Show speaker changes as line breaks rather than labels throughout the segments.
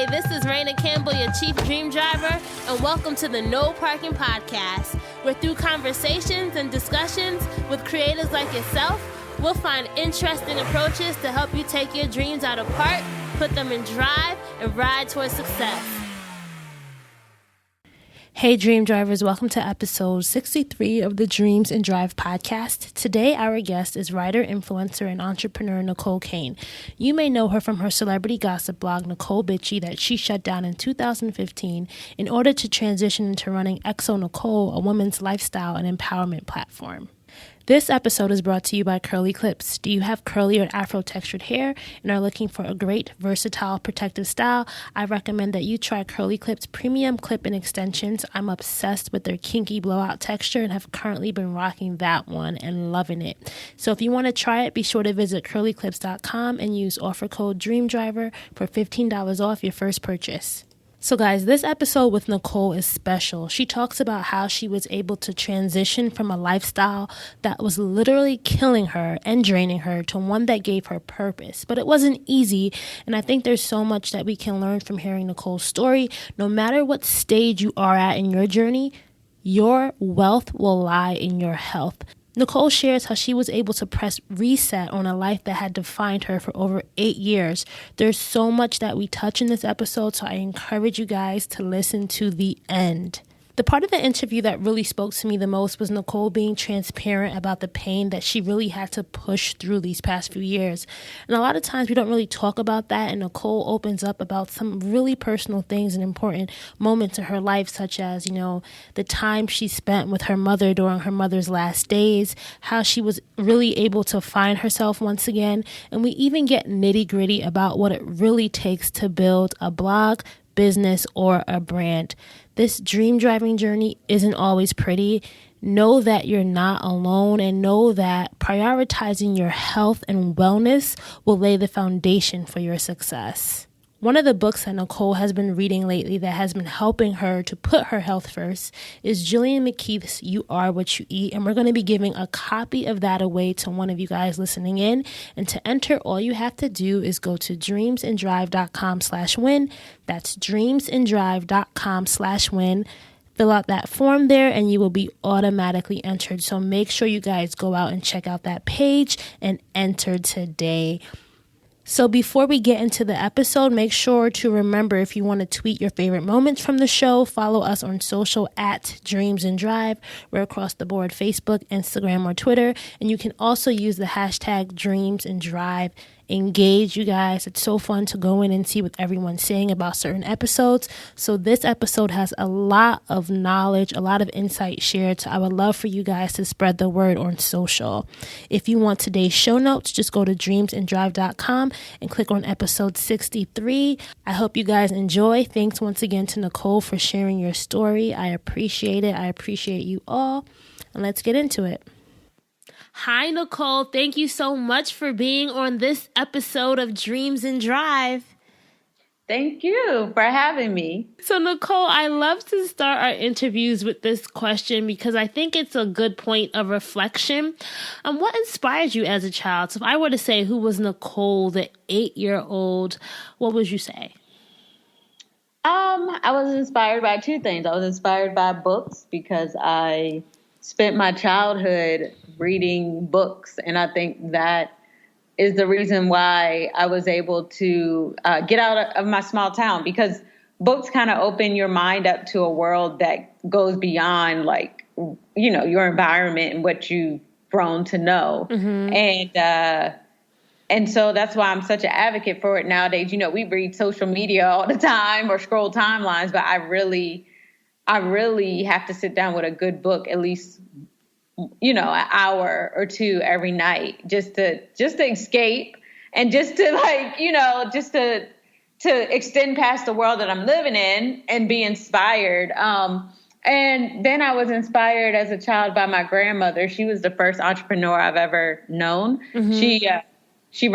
this is Raina Campbell, your Chief Dream Driver, and welcome to the No Parking Podcast, where through conversations and discussions with creators like yourself, we'll find interesting approaches to help you take your dreams out of park, put them in drive, and ride towards success. Hey Dream Drivers, welcome to episode 63 of the Dreams and Drive podcast. Today our guest is writer, influencer, and entrepreneur Necole Kane. You may know her from her celebrity gossip blog, Necole Bitchy, that she shut down in 2015 in order to transition into running Exo Necole, a women's lifestyle and empowerment platform. This episode is brought to you by Curly Clips. Do you have curly or afro textured hair and are looking for a great, versatile, protective style? I recommend that you try Curly Clips premium clip and extensions. I'm obsessed with their kinky blowout texture and have currently been rocking that one and loving it. So if you want to try it, be sure to visit curlyclips.com and use offer code DREAMDRIVER for $15 off your first purchase. So guys, this episode with Necole is special. She talks about how she was able to transition from a lifestyle that was literally killing her and draining her to one that gave her purpose. But it wasn't easy, and I think there's so much that we can learn from hearing Necole's story. No matter what stage you are at in your journey, your wealth will lie in your health. Necole shares how she was able to press reset on a life that had defined her for over 8 years. There's so much that we touch in this episode, so I encourage you guys to listen to the end. The part of the interview that really spoke to me the most was Necole being transparent about the pain that she really had to push through these past few years. And a lot of times we don't really talk about that, and Necole opens up about some really personal things and important moments in her life, such as, the time she spent with her mother during her mother's last days, how she was really able to find herself once again, and we even get nitty-gritty about what it really takes to build a blog, business, or a brand. This dream driving journey isn't always pretty. Know that you're not alone, and know that prioritizing your health and wellness will lay the foundation for your success. One of the books that Necole has been reading lately that has been helping her to put her health first is Gillian McKeith's You Are What You Eat, and we're going to be giving a copy of that away to one of you guys listening in. And to enter, all you have to do is go to dreamsanddrive.com/win. That's dreamsanddrive.com/win. Fill out that form there and you will be automatically entered. So make sure you guys go out and check out that page and enter today. So before we get into the episode, make sure to remember, if you want to tweet your favorite moments from the show, follow us on social at Dreams and Drive. We're across the board: Facebook, Instagram, or Twitter. And you can also use the hashtag Dreams and Drive. Engage, you guys. It's so fun to go in and see what everyone's saying about certain episodes. So this episode has a lot of knowledge, a lot of insight shared. So I would love for you guys to spread the word on social. If you want today's show notes, just go to dreamsanddrive.com and click on episode 63. I hope you guys enjoy. Thanks once again to Necole for sharing your story. I appreciate it. I appreciate you all. And let's get into it. Hi, Necole. Thank you so much for being on this episode of Dreams and Drive.
Thank you for having me.
So, Necole, I love to start our interviews with this question because I think it's a good point of reflection. What inspired you as a child? So if I were to say, who was Necole, the 8-year-old, what would you say?
I was inspired by two things. I was inspired by books because I spent my childhood reading books, and I think that is the reason why I was able to get out of my small town, because books kind of open your mind up to a world that goes beyond your environment and what you've grown to know. Mm-hmm. And so that's why I'm such an advocate for it nowadays. We read social media all the time or scroll timelines, but I really have to sit down with a good book at least, an hour or two every night, just to escape and just to extend past the world that I'm living in and be inspired. And then I was inspired as a child by my grandmother. She was the first entrepreneur I've ever known. Mm-hmm. She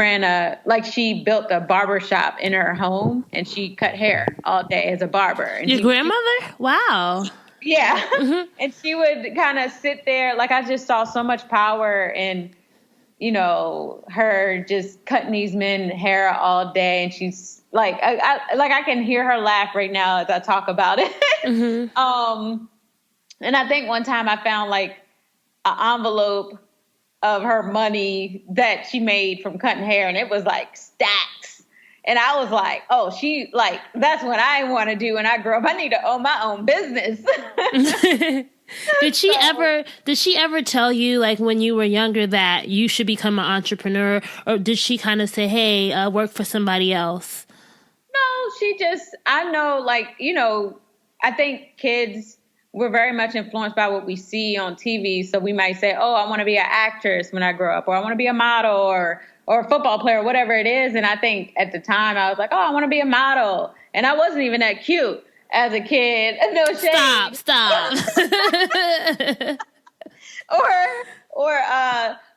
built a barber shop in her home, and she cut hair all day as a barber. And
Your grandmother? Wow.
Yeah. Mm-hmm. And she would kind of sit there. I just saw so much power in her just cutting these men hair all day, and she's like, I can hear her laugh right now as I talk about it. Mm-hmm. And I think one time I found like an envelope of her money that she made from cutting hair, and it was like stacks. And I was like, oh, that's what I want to do when I grow up. I need to own my own business.
Did she ever tell you, like, when you were younger that you should become an entrepreneur, or did she kind of say, hey, work for somebody else?
No, I know, like, I think kids, we're very much influenced by what we see on TV. So we might say, oh, I want to be an actress when I grow up, or I want to be a model or a football player, whatever it is. And I think at the time I was like, oh, I want to be a model. And I wasn't even that cute as a kid. No shade.
Stop.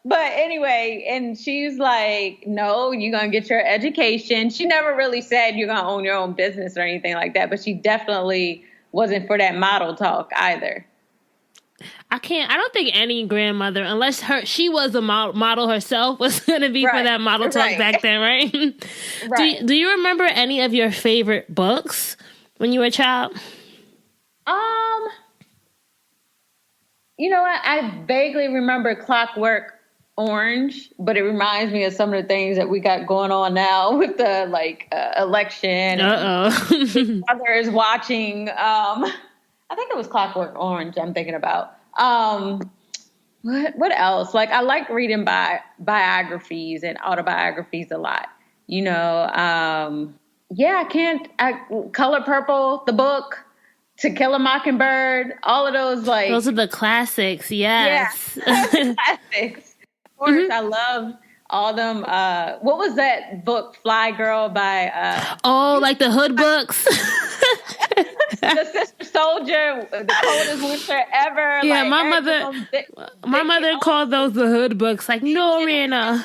But anyway, and she's like, no, you're going to get your education. She never really said you're going to own your own business or anything like that, but she definitely wasn't for that model talk either.
I don't think any grandmother, unless she was a model herself, was going to be for that model talk back then, right? Right. Do you remember any of your favorite books when you were a child?
I vaguely remember Clockwork Orange, but it reminds me of some of the things that we got going on now with the election. Mother is watching. I think it was Clockwork Orange I'm thinking about. What else? Like, I like reading biographies and autobiographies a lot. Color Purple, the book, To Kill a Mockingbird, all of those, like...
Those are the classics, yes.
Yeah, classics. Of course, I love all them. What was that book, Fly Girl, by...
like the hood books?
The Sister Soldier, the coldest winter ever.
Yeah, my mother called those the hood books. Like, no, Rihanna.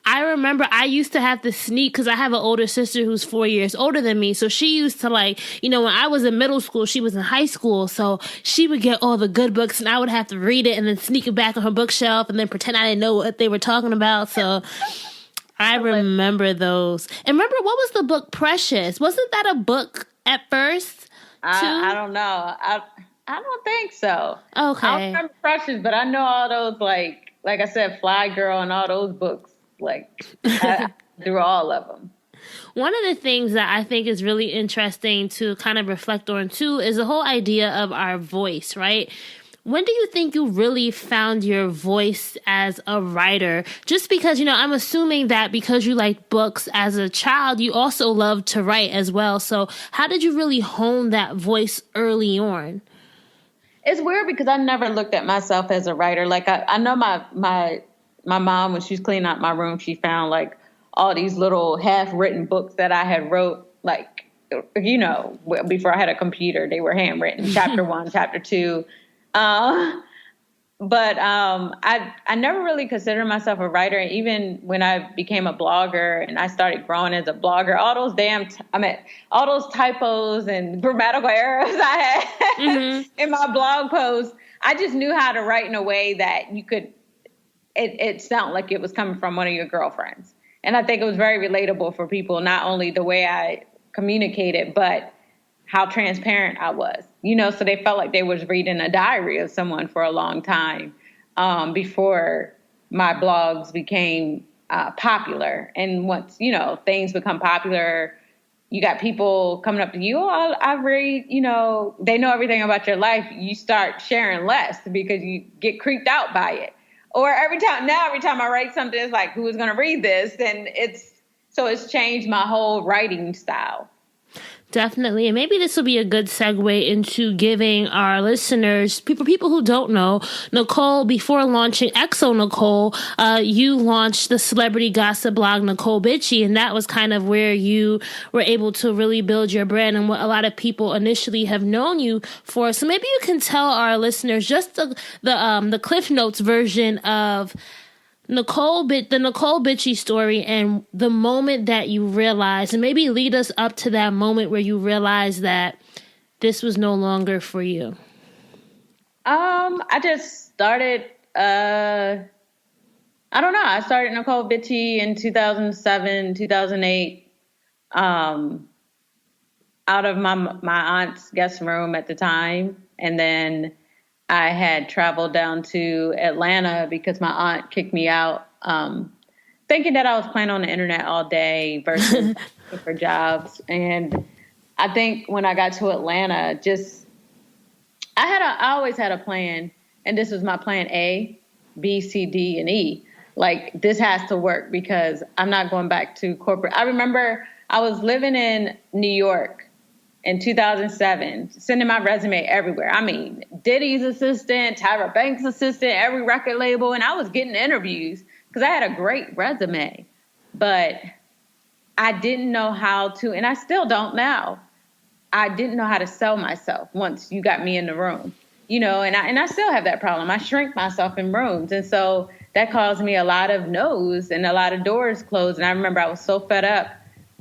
I remember I used to have to sneak, because I have an older sister who's 4 years older than me. So she used to, like, when I was in middle school, she was in high school. So she would get all the good books and I would have to read it and then sneak it back on her bookshelf and then pretend I didn't know what they were talking about. So I remember those. And remember, what was the book Precious? Wasn't that a book at first?
I don't know. I don't think so.
Okay.
I don't remember Precious, but I know all those, like I said, Fly Girl and all those books. Through all of them.
One of the things that I think is really interesting to kind of reflect on too is the whole idea of our voice, right? When do you think you really found your voice as a writer? Just because, I'm assuming that because you like books as a child, you also love to write as well. So how did you really hone that voice early on?
It's weird because I never looked at myself as a writer. Like, I know my mom, when she was cleaning out my room, she found like all these little half-written books that I had wrote, like, before I had a computer. They were handwritten, chapter 1, chapter 2. But I never really considered myself a writer. Even when I became a blogger and I started growing as a blogger, all those all those typos and grammatical errors I had in my blog posts, I just knew how to write in a way that you could, it sounded like it was coming from one of your girlfriends. And I think it was very relatable for people, not only the way I communicated, but how transparent I was, so they felt like they was reading a diary of someone for a long time before my blogs became popular. And once, things become popular, you got people coming up to you, oh, I read, they know everything about your life. You start sharing less because you get creeped out by it. Or every time I write something, it's like, who is going to read this? And it's changed my whole writing style.
Definitely. And maybe this will be a good segue into giving our listeners, people who don't know, Necole, before launching Exo Necole, you launched the celebrity gossip blog Necole Bitchy, and that was kind of where you were able to really build your brand and what a lot of people initially have known you for. So maybe you can tell our listeners just the Cliff Notes version of the Necole Bitchy story and the moment that you realized, and maybe lead us up to that moment where you realized that this was no longer for you.
I just started, I don't know. I started Necole Bitchy in 2007, 2008, out of my aunt's guest room at the time. And then I had traveled down to Atlanta because my aunt kicked me out, thinking that I was playing on the internet all day versus looking for jobs. And I think when I got to Atlanta, I always had a plan, and this was my plan A, B, C, D, and E. Like, this has to work because I'm not going back to corporate. I remember I was living in New York in 2007, sending my resume everywhere. I mean, Diddy's assistant, Tyra Banks' assistant, every record label, and I was getting interviews because I had a great resume. But I didn't know how to, and I still don't now. I didn't know how to sell myself once you got me in the room, and I still have that problem. I shrink myself in rooms. And so that caused me a lot of no's and a lot of doors closed. And I remember I was so fed up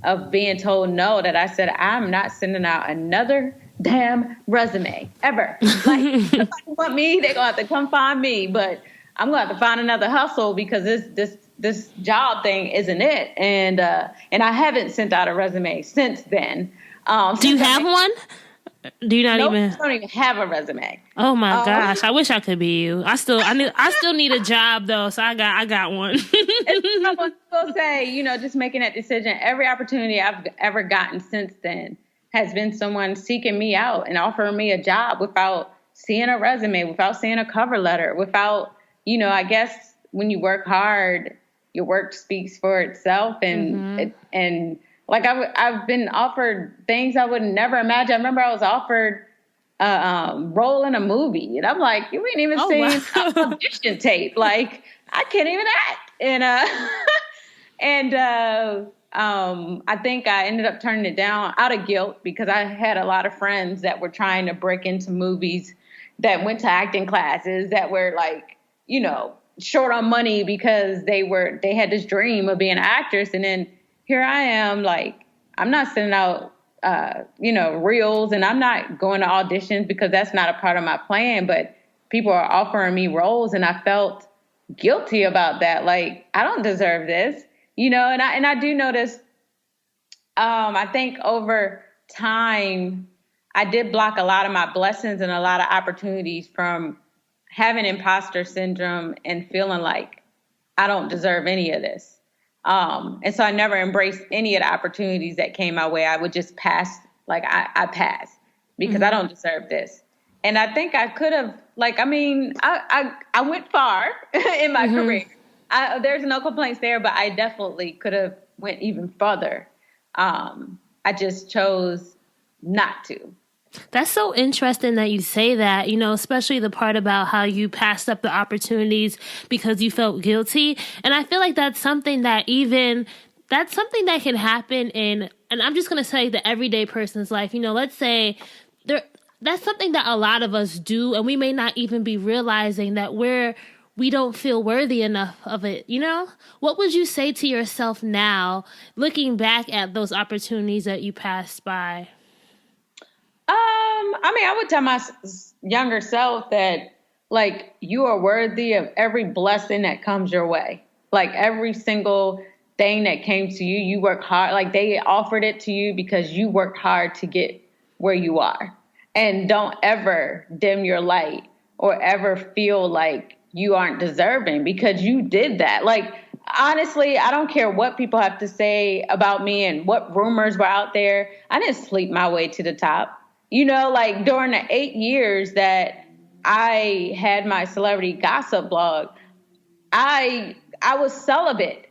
of being told no that I said, I'm not sending out another damn resume ever. Like, if somebody want me, they're going to have to come find me, but I'm going to have to find another hustle because this job thing isn't it. And I haven't sent out a resume since then.
Do you have one? Do you not even?
I don't even have a resume.
Oh my gosh! I wish I could be you. I still need a job though, so I got one.
I will say, just making that decision. Every opportunity I've ever gotten since then has been someone seeking me out and offering me a job without seeing a resume, without seeing a cover letter, without, I guess when you work hard, your work speaks for itself, and like I've been offered things I would never imagine. I remember I was offered a role in a movie, and I'm like, you ain't even seen an audition tape. Like, I can't even act. I think I ended up turning it down out of guilt because I had a lot of friends that were trying to break into movies, that went to acting classes, that were like, short on money because they had this dream of being an actress, and then here I am, like, I'm not sending out, reels, and I'm not going to auditions because that's not a part of my plan, but people are offering me roles, and I felt guilty about that. Like, I don't deserve this, and I do notice, I think over time, I did block a lot of my blessings and a lot of opportunities from having imposter syndrome and feeling like I don't deserve any of this. And so I never embraced any of the opportunities that came my way. I would just pass, like I pass because I don't deserve this. And I think I could have, I went far in my career. There's no complaints there, but I definitely could have went even further. I just chose not to.
That's so interesting that you say that, especially the part about how you passed up the opportunities because you felt guilty. And I feel like that's something that can happen in, and I'm just going to say the everyday person's life. Let's say that's something that a lot of us do, and we may not even be realizing that we don't feel worthy enough of it. What would you say to yourself now, looking back at those opportunities that you passed by?
I would tell my younger self that, like, you are worthy of every blessing that comes your way. Like, every single thing that came to you, you worked hard. Like, they offered it to you because you worked hard to get where you are. And don't ever dim your light or ever feel like you aren't deserving because you did that. Like, honestly, I don't care what people have to say about me and what rumors were out there. I didn't sleep my way to the top. Like, during the 8 years that I had my celebrity gossip blog, I was celibate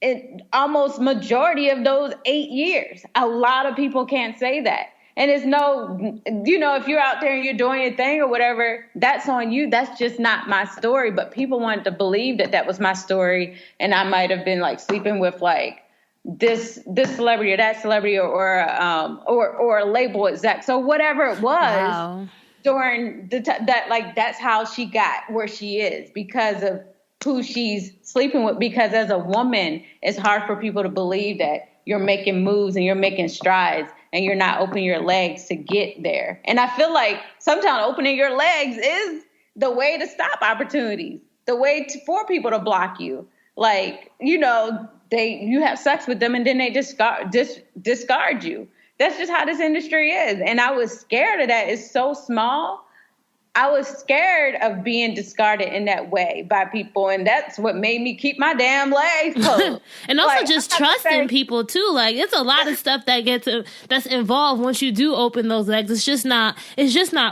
in almost majority of those 8 years. A lot of people can't say that. And it's if you're out there and you're doing your thing or whatever, that's on you. That's just not my story. But people wanted to believe that was my story. And I might have been, like, sleeping with, like, this celebrity or that celebrity or a label exec. So whatever it was during that's how she got where she is because of who she's sleeping with. Because as a woman, it's hard for people to believe that you're making moves and you're making strides and you're not opening your legs to get there. And I feel like sometimes opening your legs is the way to stop opportunities, the way for people to block you. Like, you have sex with them and then they discard you. That's just how this industry is. And I was scared of that. It's so small. I was scared of being discarded in that way by people. And that's what made me keep my damn legs closed.
And also just trusting people too. Like, it's a lot of stuff that's involved once you do open those legs. It's just not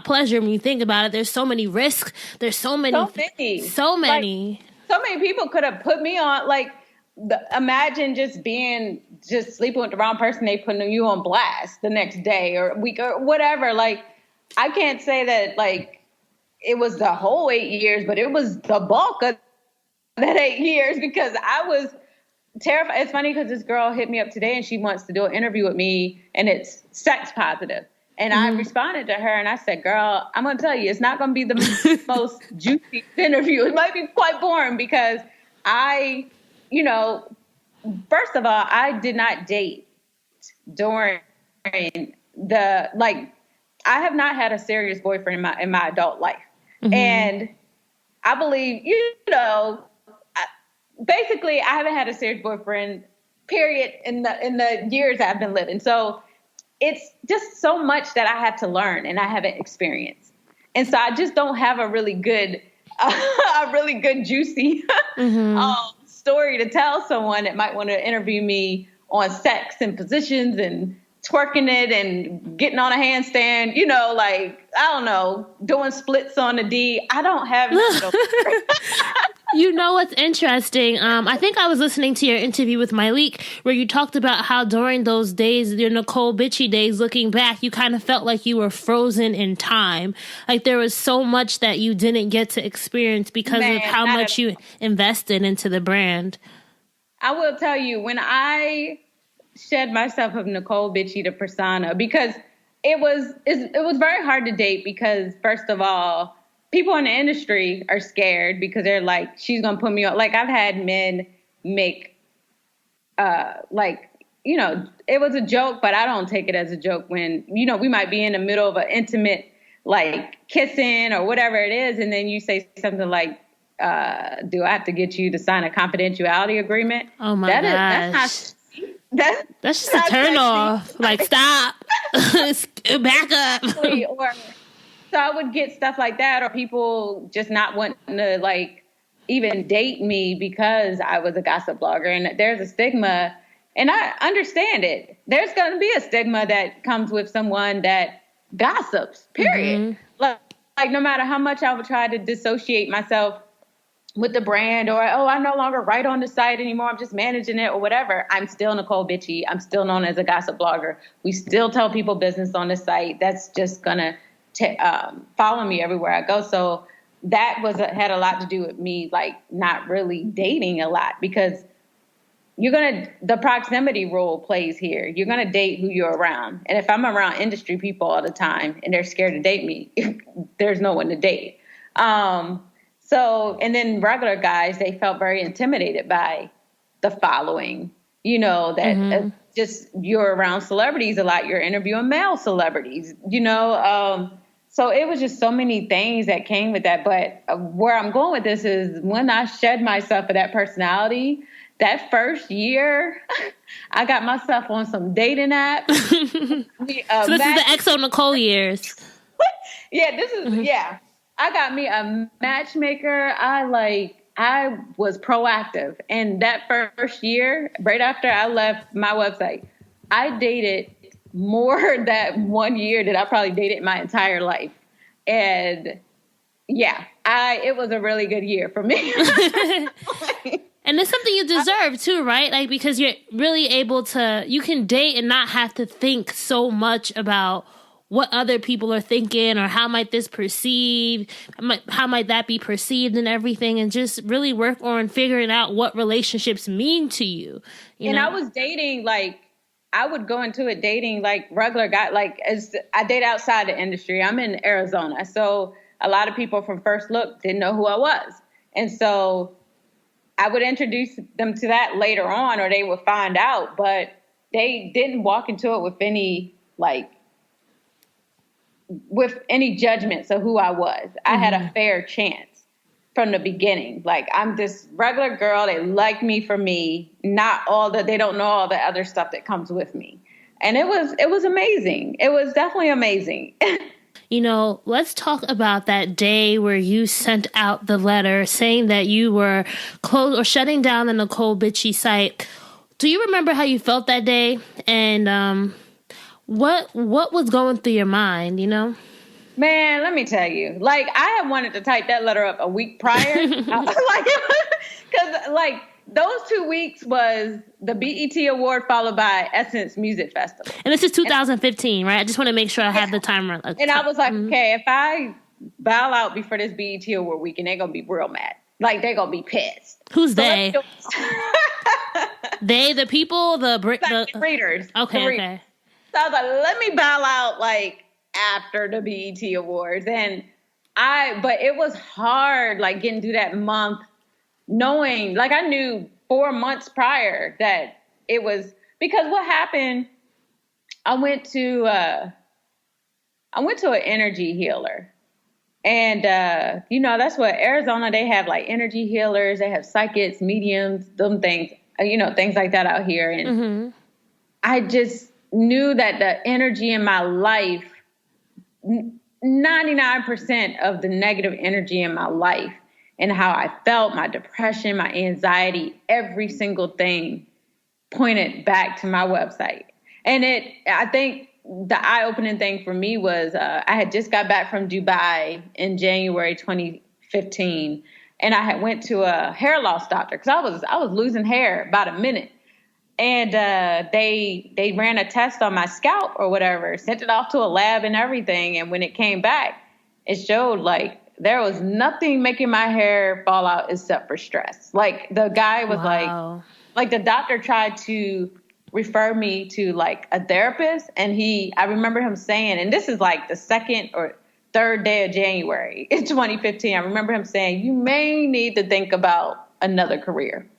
pleasure when you think about it. There's so many risks. There's so many. Like,
so many people could have put me on, like, imagine just sleeping with the wrong person. They putting you on blast the next day or week or whatever. Like, I can't say that, like, it was the whole 8 years, but it was the bulk of that 8 years because I was terrified. It's funny because this girl hit me up today and she wants to do an interview with me and it's sex positive. And I responded to her and I said, girl, I'm going to tell you, it's not going to be the most juicy interview. It might be quite boring because first of all, I did not date during I have not had a serious boyfriend in my adult life. Mm-hmm. And I believe, basically I haven't had a serious boyfriend, period, in the years I've been living. So it's just so much that I have to learn and I haven't experienced. And so I just don't have a really good juicy story to tell someone that might want to interview me on sex and positions and twerking it and getting on a handstand, I don't know, doing splits on the D. I don't have
You know what's interesting? I think I was listening to your interview with Myleik where you talked about how during those days, your Necole bitchy days, looking back, you kind of felt like you were frozen in time. Like there was so much that you didn't get to experience because of how much you invested into the brand.
I will tell you, when I shed myself of Necole bitchy to persona, because it was very hard to date because, first of all, people in the industry are scared because they're like, she's going to put me on. Like, I've had men make, it was a joke, but I don't take it as a joke when, we might be in the middle of an intimate, like, kissing or whatever it is. And then you say something like, do I have to get you to sign a confidentiality agreement?
Oh, my gosh. That's just a turn off. Like, stop. Back up.
So I would get stuff like that, or people just not wanting to, like, even date me because I was a gossip blogger. And there's a stigma, and I understand it. There's going to be a stigma that comes with someone that gossips, period. Mm-hmm. Like, no matter how much I would try to dissociate myself with the brand, or, I no longer write on the site anymore, I'm just managing it or whatever, I'm still Necole bitchy. I'm still known as a gossip blogger. We still tell people business on the site. That's just going to follow me everywhere I go. So that had a lot to do with me, like, not really dating a lot, because the proximity rule plays here. You're going to date who you're around. And if I'm around industry people all the time and they're scared to date me, there's no one to date. And then regular guys, they felt very intimidated by the following, that just you're around celebrities a lot. You're interviewing male celebrities, so it was just so many things that came with that. But where I'm going with this is when I shed myself of that personality, that first year, I got myself on some dating apps.
So this is the XO Necole years.
Yeah, this is, yeah. I got me a matchmaker. I was proactive. And that first year, right after I left my website, I dated more that 1 year that I probably dated my entire life. And yeah, it was a really good year for me.
And it's something you deserve too, right? Like, because you're really able to, you can date and not have to think so much about what other people are thinking or how might this how might that be perceived and everything, and just really work on figuring out what relationships mean to you.
I was dating, like, I would go into it dating like regular guy, like, as I date outside the industry. I'm in Arizona. So a lot of people from first look didn't know who I was. And so I would introduce them to that later on, or they would find out, but they didn't walk into it with any like, with any judgments of who I was. I had a fair chance from the beginning. Like, I'm this regular girl. They like me for me, they don't know all the other stuff that comes with me. And it was amazing. It was definitely amazing.
You know, let's talk about that day where you sent out the letter saying that you were shutting down the Necole Bitchie site. Do you remember how you felt that day? And, what was going through your mind, you know?
Man, let me tell you. Like, I had wanted to type that letter up a week prior. Because, those 2 weeks was the BET Award followed by Essence Music Festival.
And this is 2015, right? I just want to make sure I have the timer.
And I was like, okay, if I bow out before this BET Award weekend, they're going to be real mad. Like, they're going to be pissed.
Who's they? They, the people, the
readers.
Okay, okay.
So I was like, let me bow out, after the BET Awards. But it was hard, getting through that month, knowing, I knew 4 months prior that it was, because what happened, I went to an energy healer. And, that's what Arizona, they have, energy healers, they have psychics, mediums, them things, things like that out here. And I just knew that the energy in my life, 99% of the negative energy in my life and how I felt, my depression, my anxiety, every single thing pointed back to my website. And I think the eye-opening thing for me was I had just got back from Dubai in January 2015, and I had went to a hair loss doctor because I was losing hair about a minute. And they ran a test on my scalp or whatever, sent it off to a lab and everything. And when it came back, it showed there was nothing making my hair fall out except for stress. The guy was the doctor tried to refer me to a therapist. And I remember him saying, and this is the second or third day of January in 2015. I remember him saying, you may need to think about another career.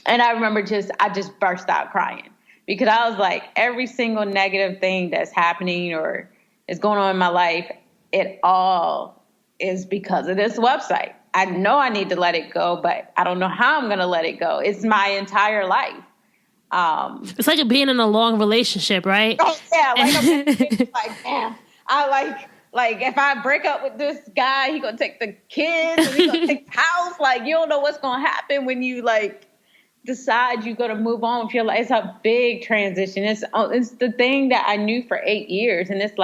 And I remember I just burst out crying because I was like, every single negative thing that's happening or is going on in my life, it all is because of this website. I know I need to let it go, but I don't know how I'm going to let it go. It's my entire life.
It's like being in a long relationship, right?
Oh, yeah. Damn. If I break up with this guy, he going to take the kids and he going to take the house. You don't know what's going to happen when you decide you're going to move on with your life. It's a big transition. It's the thing that I knew for 8 years. And it's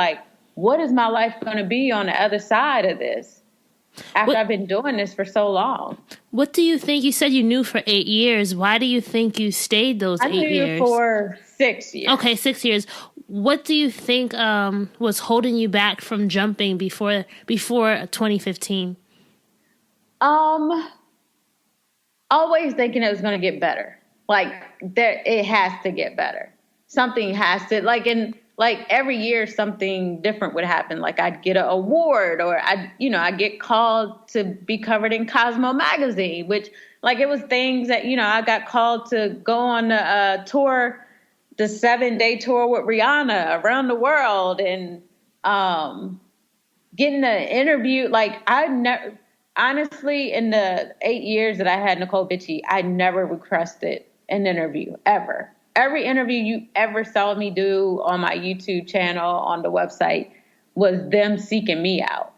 what is my life going to be on the other side of this after I've been doing this for so long? What
do you think? You said you knew for 8 years. Why do you think you stayed those 8 years?
I knew for 6 years.
Okay, 6 years. What do you think was holding you back from jumping before 2015?
Always thinking it was going to get better. It has to get better. Something has to, every year something different would happen. I'd get an award or I'd get called to be covered in Cosmo magazine, which it was things that, I got called to go on a tour, the 7-day tour with Rihanna around the world and getting an interview. I never... Honestly, in the 8 years that I had Necole Bitchie, I never requested an interview, ever. Every interview you ever saw me do on my YouTube channel, on the website, was them seeking me out.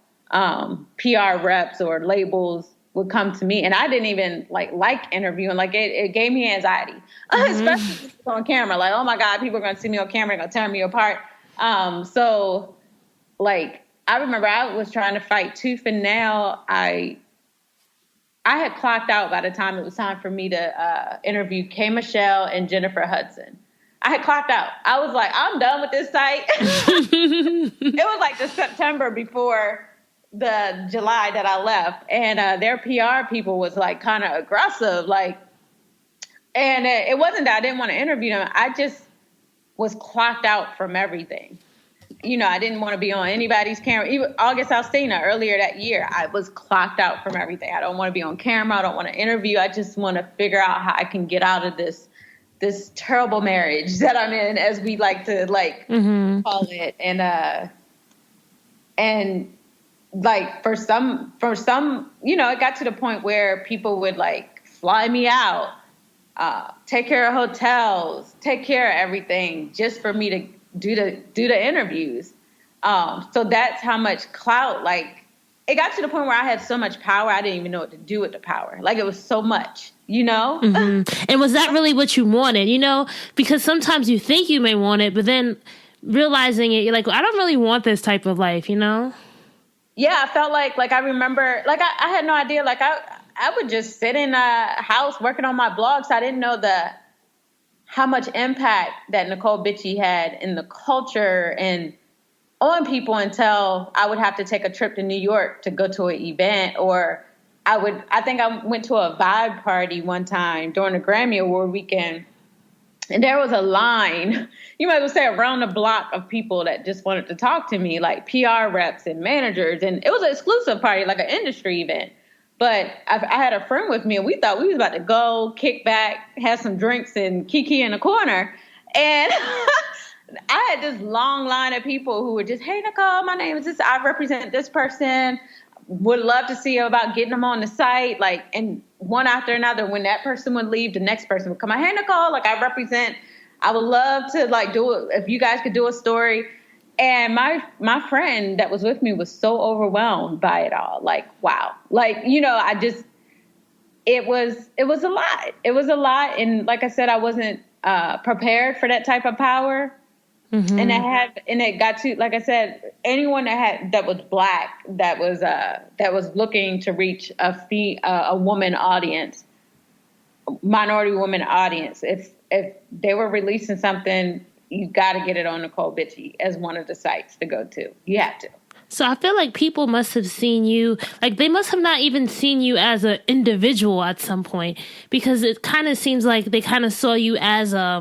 PR reps or labels would come to me, and I didn't even like interviewing. It gave me anxiety, especially on camera. Oh my God, people are going to see me on camera, they're going to tear me apart. I remember I was trying to fight tooth and nail. I had clocked out by the time it was time for me to interview Kay Michelle and Jennifer Hudson. I had clocked out. I was like, I'm done with this site. It was the September before the July that I left. And their PR people was kind of aggressive. And it wasn't that I didn't want to interview them. I just was clocked out from everything. I didn't want to be on anybody's camera. Even August Alsina, earlier that year, I was clocked out from everything. I don't want to be on camera. I don't want to interview. I just want to figure out how I can get out of this this terrible marriage that I'm in, as we like to call it. And like for some, it got to the point where people would like fly me out, take care of hotels, take care of everything just for me to do the interviews. So that's how much clout, like, it got to the point where I had so much power, I didn't even know what to do with the power. Like, it was so much,
Mm-hmm. And was that really what you wanted, Because sometimes you think you may want it, but then realizing it, you're like, I don't really want this type of life,
Yeah, I felt like I remember, like, I had no idea. Like, I would just sit in a house working on my blog, so I didn't know how much impact that Necole Bitchie had in the culture and on people until I would have to take a trip to New York to go to an event, or I think I went to a Vibe party one time during the Grammy Award weekend, and there was a line, you might as well say around the block, of people that just wanted to talk to me, like PR reps and managers, and it was an exclusive party, like an industry event. But I had a friend with me, and we thought we was about to go, kick back, have some drinks, and kiki in the corner, and I had this long line of people who were just, hey, Necole, my name is this. I represent this person. Would love to see you about getting them on the site. Like, and one after another, when that person would leave, the next person would come out, hey, Necole, like, I would love to, like, do it. If you guys could do a story. And my friend that was with me was so overwhelmed by it all. Like, wow. Like, it was a lot. It was a lot. And like I said, I wasn't prepared for that type of power. Mm-hmm. And it got to, like I said, anyone that was Black, that was looking to reach a woman audience, minority woman audience. If they were releasing something, you got to get it on Necole Bitchie as one of the sites to go to. You have to.
So I feel like people must have seen you, like they must have not even seen you as an individual at some point, because it kind of seems like they kind of saw you as I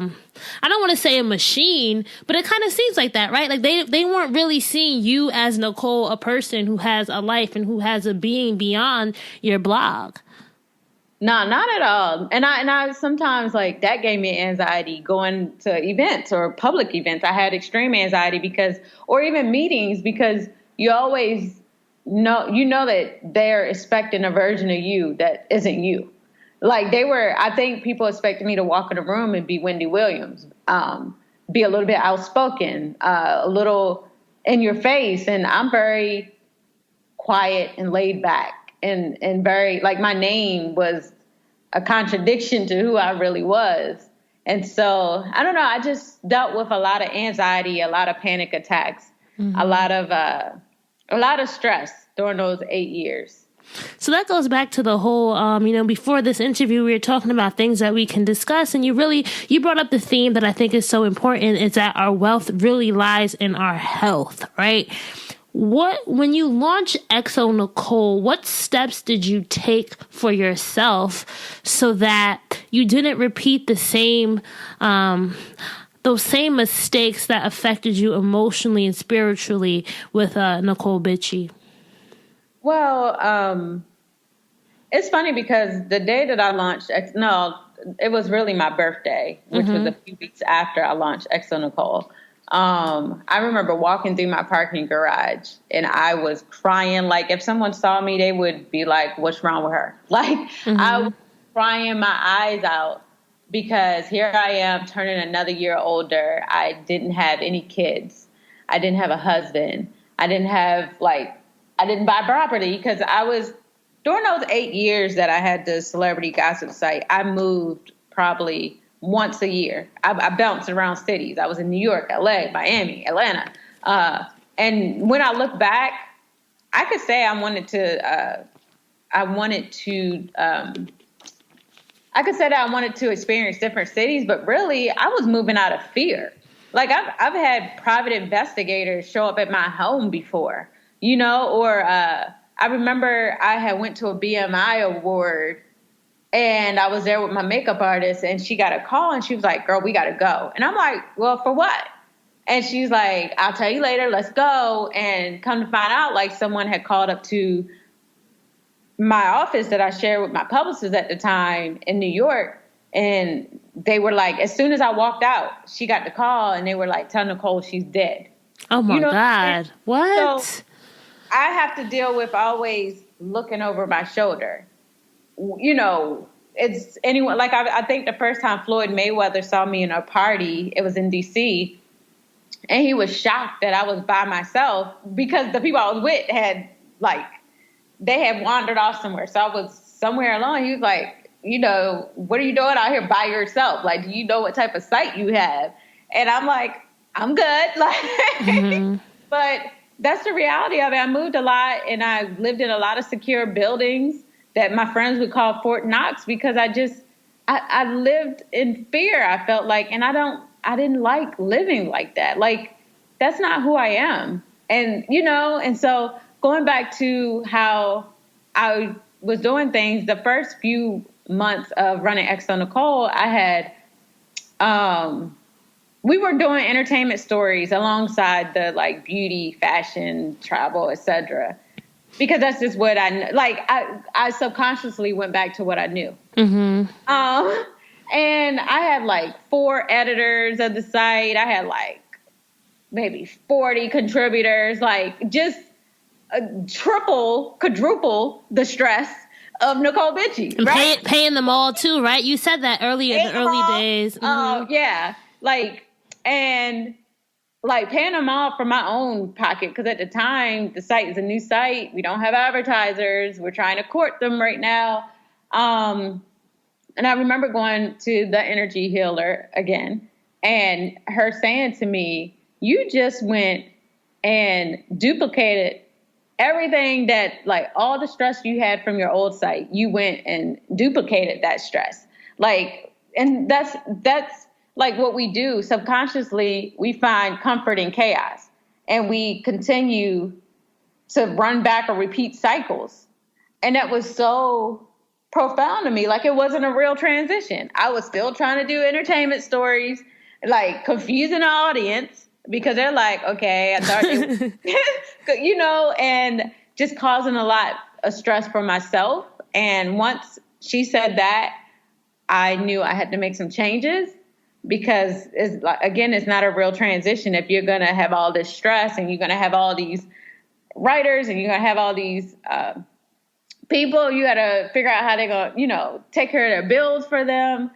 don't want to say a machine, but it kind of seems like that, right? Like they weren't really seeing you as Necole, a person who has a life and who has a being beyond your blog.
No, not at all. And I sometimes, like, that gave me anxiety going to events or public events. I had extreme anxiety or even meetings, because you always know that they're expecting a version of you that isn't you. Like, I think people expected me to walk in a room and be Wendy Williams, be a little bit outspoken, a little in your face. And I'm very quiet and laid back and very, like, my name was a contradiction to who I really was. And so, I don't know, I just dealt with a lot of anxiety, a lot of panic attacks, mm-hmm. a lot of stress during those 8 years.
So that goes back to the whole, before this interview, we were talking about things that we can discuss. And you brought up the theme that I think is so important, is that our wealth really lies in our health, right? When you launched XO Necole, what steps did you take for yourself so that you didn't repeat the same, those same mistakes that affected you emotionally and spiritually with Necole Bitchie?
Well, it's funny because the day that I launched it was really my birthday, which mm-hmm. was a few weeks after I launched XO Necole. I remember walking through my parking garage and I was crying. Like, if someone saw me, they would be like, what's wrong with her? Like, mm-hmm. I was crying my eyes out because here I am turning another year older. I didn't have any kids. I didn't have a husband. I didn't buy property because during those 8 years that I had the celebrity gossip site, I moved probably once a year. I bounced around cities. I was in New York, LA, Miami, Atlanta. And when I look back, I could say I could say that I wanted to experience different cities, but really I was moving out of fear. Like, I've had private investigators show up at my home before, or I remember I had went to a BMI award and I was there with my makeup artist and she got a call and she was like, girl, we got to go. And I'm like, well, for what? And she's like, I'll tell you later. Let's go. And come to find out, like, someone had called up to my office that I shared with my publicist at the time in New York. And they were like, as soon as I walked out, she got the call and they were like, tell Necole she's dead.
Oh my God. What?
So I have to deal with always looking over my shoulder. It's anyone, like I think the first time Floyd Mayweather saw me in a party, it was in DC, and he was shocked that I was by myself because the people I was with they had wandered off somewhere. So I was somewhere alone. He was like, what are you doing out here by yourself? Like, do you know what type of sight you have? And I'm like, I'm good. Like, but that's the reality of it. I moved a lot and I lived in a lot of secure buildings that my friends would call Fort Knox because I lived in fear. I felt like, and I didn't like living like that. Like, that's not who I am. And, and so going back to how I was doing things, the first few months of running XO Necole, I had, we were doing entertainment stories alongside the like beauty, fashion, travel, etc. Because that's just what I subconsciously went back to what I knew. And I had like 4 editors of the site. I had like maybe 40 contributors, like just quadruple the stress of Necole Bitchie, right?
Paying them all too, right? You said that earlier in the early days.
Yeah. And paying them all from my own pocket. Because at the time, the site is a new site. We don't have advertisers. We're trying to court them right now. And I remember going to the energy healer again and her saying to me, you just went and duplicated everything that, like, all the stress you had from your old site. You went and duplicated that stress. And that's like what we do subconsciously. We find comfort in chaos and we continue to run back or repeat cycles. And that was so profound to me. Like, it wasn't a real transition. I was still trying to do entertainment stories, like confusing the audience because they're like, okay, I thought and just causing a lot of stress for myself. And once she said that, I knew I had to make some changes. Because, it's not a real transition if you're going to have all this stress and you're going to have all these writers and you're going to have all these people. You got to figure out how they're going to, take care of their bills for them.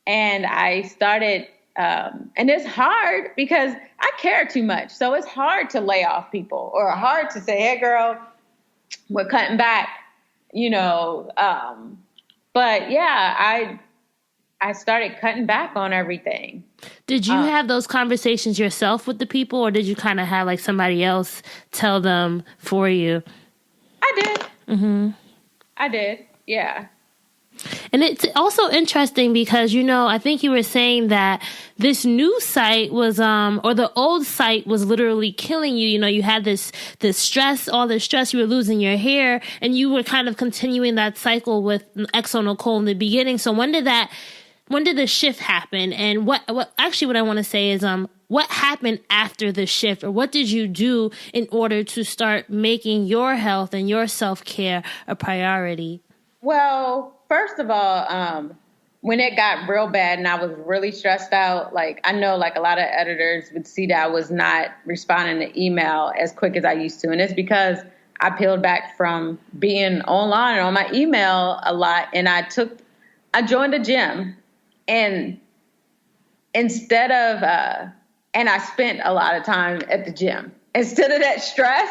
And I started, and it's hard because I care too much. So it's hard to lay off people or hard to say, hey, girl, we're cutting back, But, yeah, I started cutting back on everything.
Did you have those conversations yourself with the people, or did you kind of have like somebody else tell them for you?
I did. I did. Yeah.
And it's also interesting because, I think you were saying that this new site was, or the old site was literally killing you. You had this stress, all this stress, you were losing your hair, and you were kind of continuing that cycle with XO Necole in the beginning. So when did the shift happen? And what I want to say is, what happened after the shift, or what did you do in order to start making your health and your self-care a priority?
Well, first of all, when it got real bad and I was really stressed out, like, I know like a lot of editors would see that I was not responding to email as quick as I used to. And it's because I peeled back from being online on my email a lot. And I joined a gym. And instead of, and I spent a lot of time at the gym. Instead of that stress,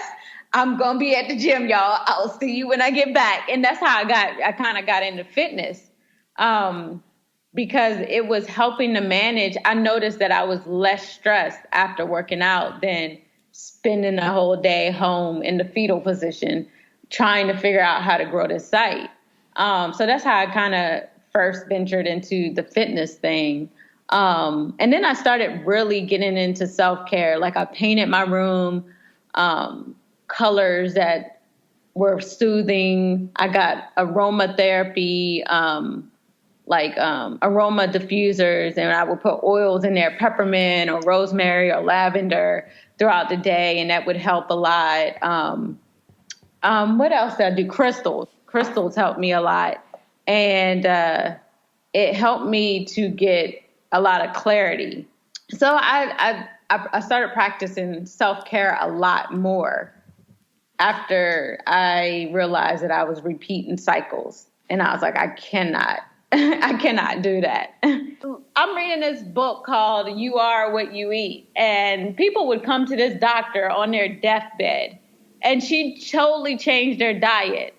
I'm going to be at the gym, y'all. I'll see you when I get back. And that's how I kind of got into fitness, because it was helping to manage. I noticed that I was less stressed after working out than spending the whole day home in the fetal position, trying to figure out how to grow this site. So that's how I kind of first ventured into the fitness thing. And then I started really getting into self-care. Like, I painted my room, colors that were soothing. I got aromatherapy, aroma diffusers, and I would put oils in there, peppermint or rosemary or lavender throughout the day. And that would help a lot. What else did I do? Crystals helped me a lot. And it helped me to get a lot of clarity. So I started practicing self-care a lot more after I realized that I was repeating cycles. And I was like, I cannot, I cannot do that. I'm reading this book called You Are What You Eat. And people would come to this doctor on their deathbed, and she totally changed their diet.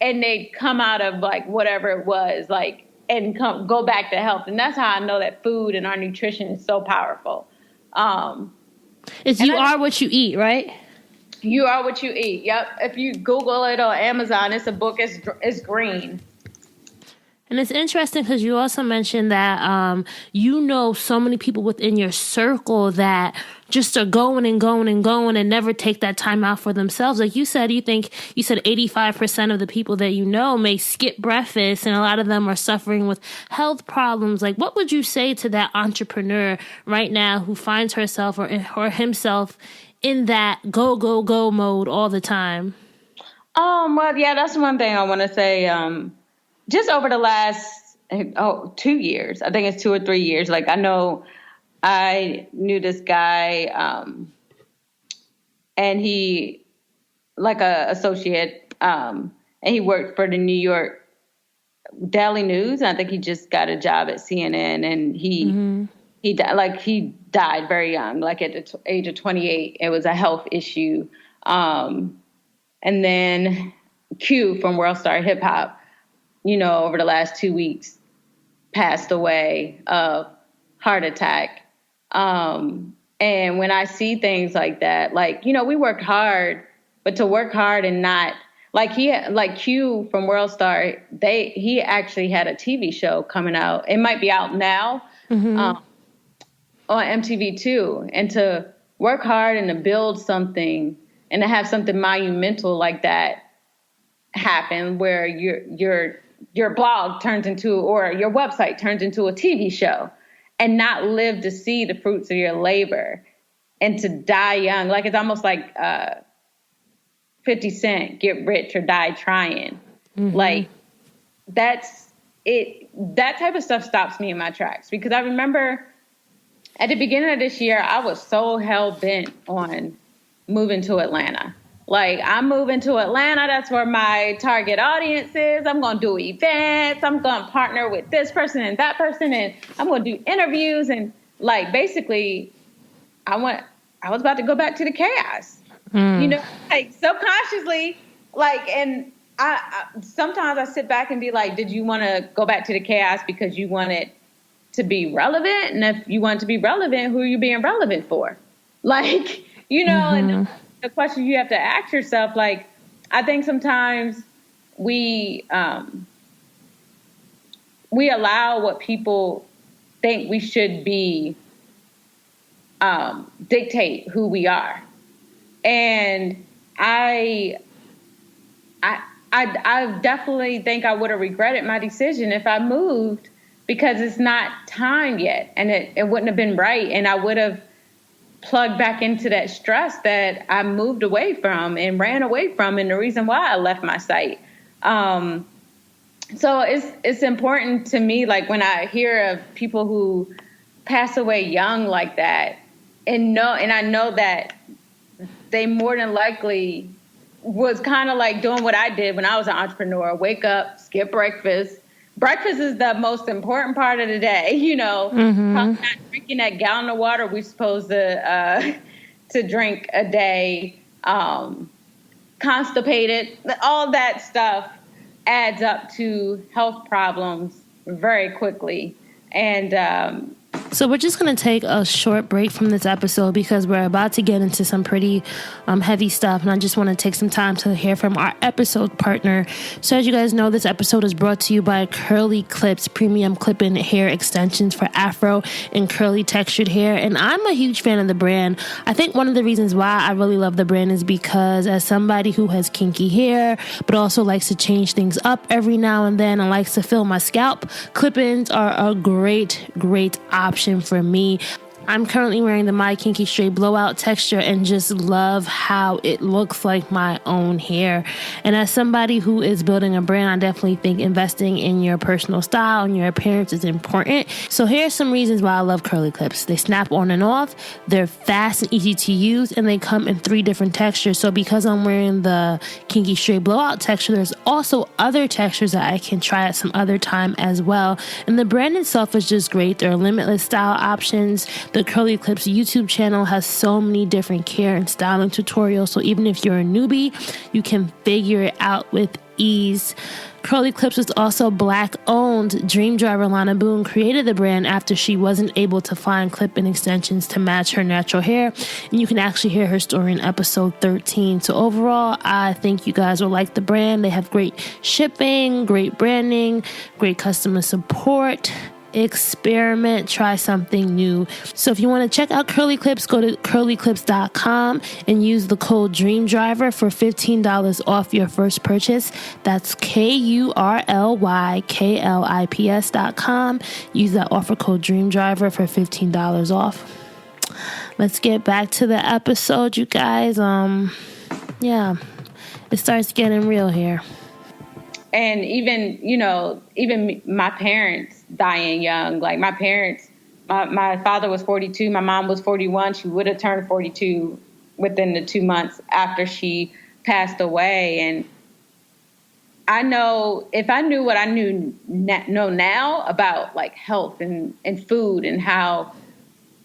And they'd come out of like whatever it was, like, and go back to health. And that's how I know that food and our nutrition is so powerful.
It's You Are What You Eat, right?
You Are What You Eat. Yep. If you Google it on Amazon, it's a book. It's green.
And it's interesting because you also mentioned that you know so many people within your circle that just are going and going and going and never take that time out for themselves. Like you said, you said 85% of the people that you know may skip breakfast, and a lot of them are suffering with health problems. Like, what would you say to that entrepreneur right now who finds herself or himself in that go, go, go mode all the time?
Well, yeah, that's one thing I want to say. Just over the last 2 years, I think it's 2 or 3 years. Like I knew this guy, and he like a associate, and he worked for the New York Daily News. And I think he just got a job at CNN, and he died very young, like at the age of 28. It was a health issue. And then Q from World Star Hip Hop, over the last 2 weeks, passed away of heart attack. And when I see things like that, we worked hard, but to work hard and not like Q from World Star, he actually had a TV show coming out. It might be out now, on MTV2, and to work hard and to build something and to have something monumental like that happen, where your blog turns into, or your website turns into a TV show, and not live to see the fruits of your labor, and to die young. Like, it's almost like 50 Cent, get rich or die trying. Mm-hmm. Like, that's it. That type of stuff stops me in my tracks, because I remember at the beginning of this year, I was so hell-bent on moving to Atlanta. Like, I'm moving to Atlanta. That's where my target audience is. I'm going to do events. I'm going to partner with this person and that person. And I'm going to do interviews. And basically, I was about to go back to the chaos, subconsciously, and I sometimes I sit back and be like, did you want to go back to the chaos because you wanted to be relevant? And if you want to be relevant, who are you being relevant for? And the question you have to ask yourself, I think sometimes we allow what people think we should be dictate who we are. And I definitely think I would have regretted my decision if I moved, because it's not time yet, and it wouldn't have been right, and I would have plugged back into that stress that I moved away from and ran away from, and the reason why I left my site. So it's important to me, when I hear of people who pass away young like that, and I know that they more than likely was kind of like doing what I did when I was an entrepreneur: wake up, skip breakfast. Breakfast is the most important part of the day, Probably not drinking that gallon of water we're supposed to drink a day, constipated, all that stuff adds up to health problems very quickly. And
so we're just going to take a short break from this episode, because we're about to get into some pretty heavy stuff. And I just want to take some time to hear from our episode partner. So as you guys know, this episode is brought to you by Curly Clips, premium clip-in hair extensions for afro and curly textured hair. And I'm a huge fan of the brand. I think one of the reasons why I really love the brand is because, as somebody who has kinky hair, but also likes to change things up every now and then and likes to fill my scalp, clip-ins are a great option for me. I'm currently wearing the My Kinky Straight Blowout texture and just love how it looks like my own hair. And as somebody who is building a brand, I definitely think investing in your personal style and your appearance is important. So here are some reasons why I love curly clips. They snap on and off, they're fast and easy to use, and they come in 3 different textures. So because I'm wearing the Kinky Straight Blowout texture, there's also other textures that I can try at some other time as well. And the brand itself is just great. There are limitless style options. The Curly Clips YouTube channel has so many different care and styling tutorials, so even if you're a newbie, you can figure it out with ease. Curly Clips is also Black owned. Dream driver Lana Boone created the brand after she wasn't able to find clip-in extensions to match her natural hair, and you can actually hear her story in episode 13. So overall, I think you guys will like the brand. They have great shipping, great branding, great customer support. Experiment, try something new. So if you want to check out Curly Clips, go to curlyclips.com and use the code DREAMDRIVER for $15 off your first purchase. That's KURLYKLIPS.com. Use that offer code DREAMDRIVER for $15 off. Let's get back to the episode, you guys. It starts getting real here.
And even, even my parents dying young, like my parents, my father was 42, my mom was 41. She would have turned 42 within the 2 months after she passed away. And I know if I knew what I know now about like health and food and how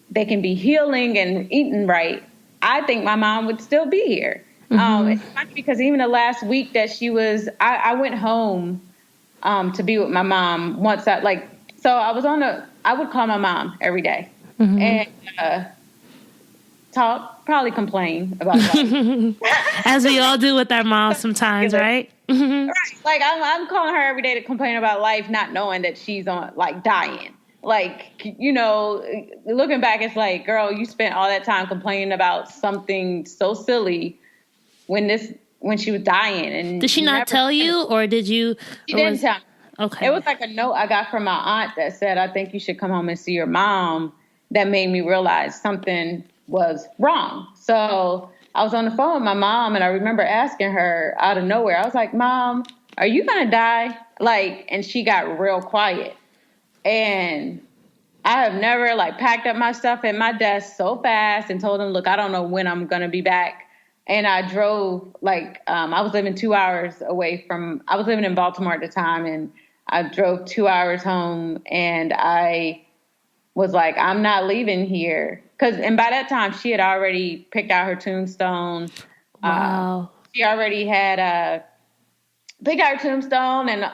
they can be healing and eating right, I think my mom would still be here. It's funny because even the last week that she was, I went home to be with my mom once I would call my mom every day and talk, probably complain about life.
As we all do with our moms sometimes, right?
Right. Like I'm calling her every day to complain about life, not knowing that she's on like dying. Like, looking back, it's like, girl, you spent all that time complaining about something so silly when she was dying. And
did she not tell you, or did you?
She didn't tell me.
Okay.
It was like a note I got from my aunt that said, I think you should come home and see your mom. That made me realize something was wrong. So I was on the phone with my mom, and I remember asking her out of nowhere, I was like, Mom, are you going to die? And she got real quiet. And I have never packed up my stuff at my desk so fast and told them, look, I don't know when I'm going to be back. And I drove, I was living 2 hours away I was living in Baltimore at the time, and I drove 2 hours home, and I was like, I'm not leaving here. And by that time, she had already picked out her tombstone.
Wow.
She already had picked out her tombstone, and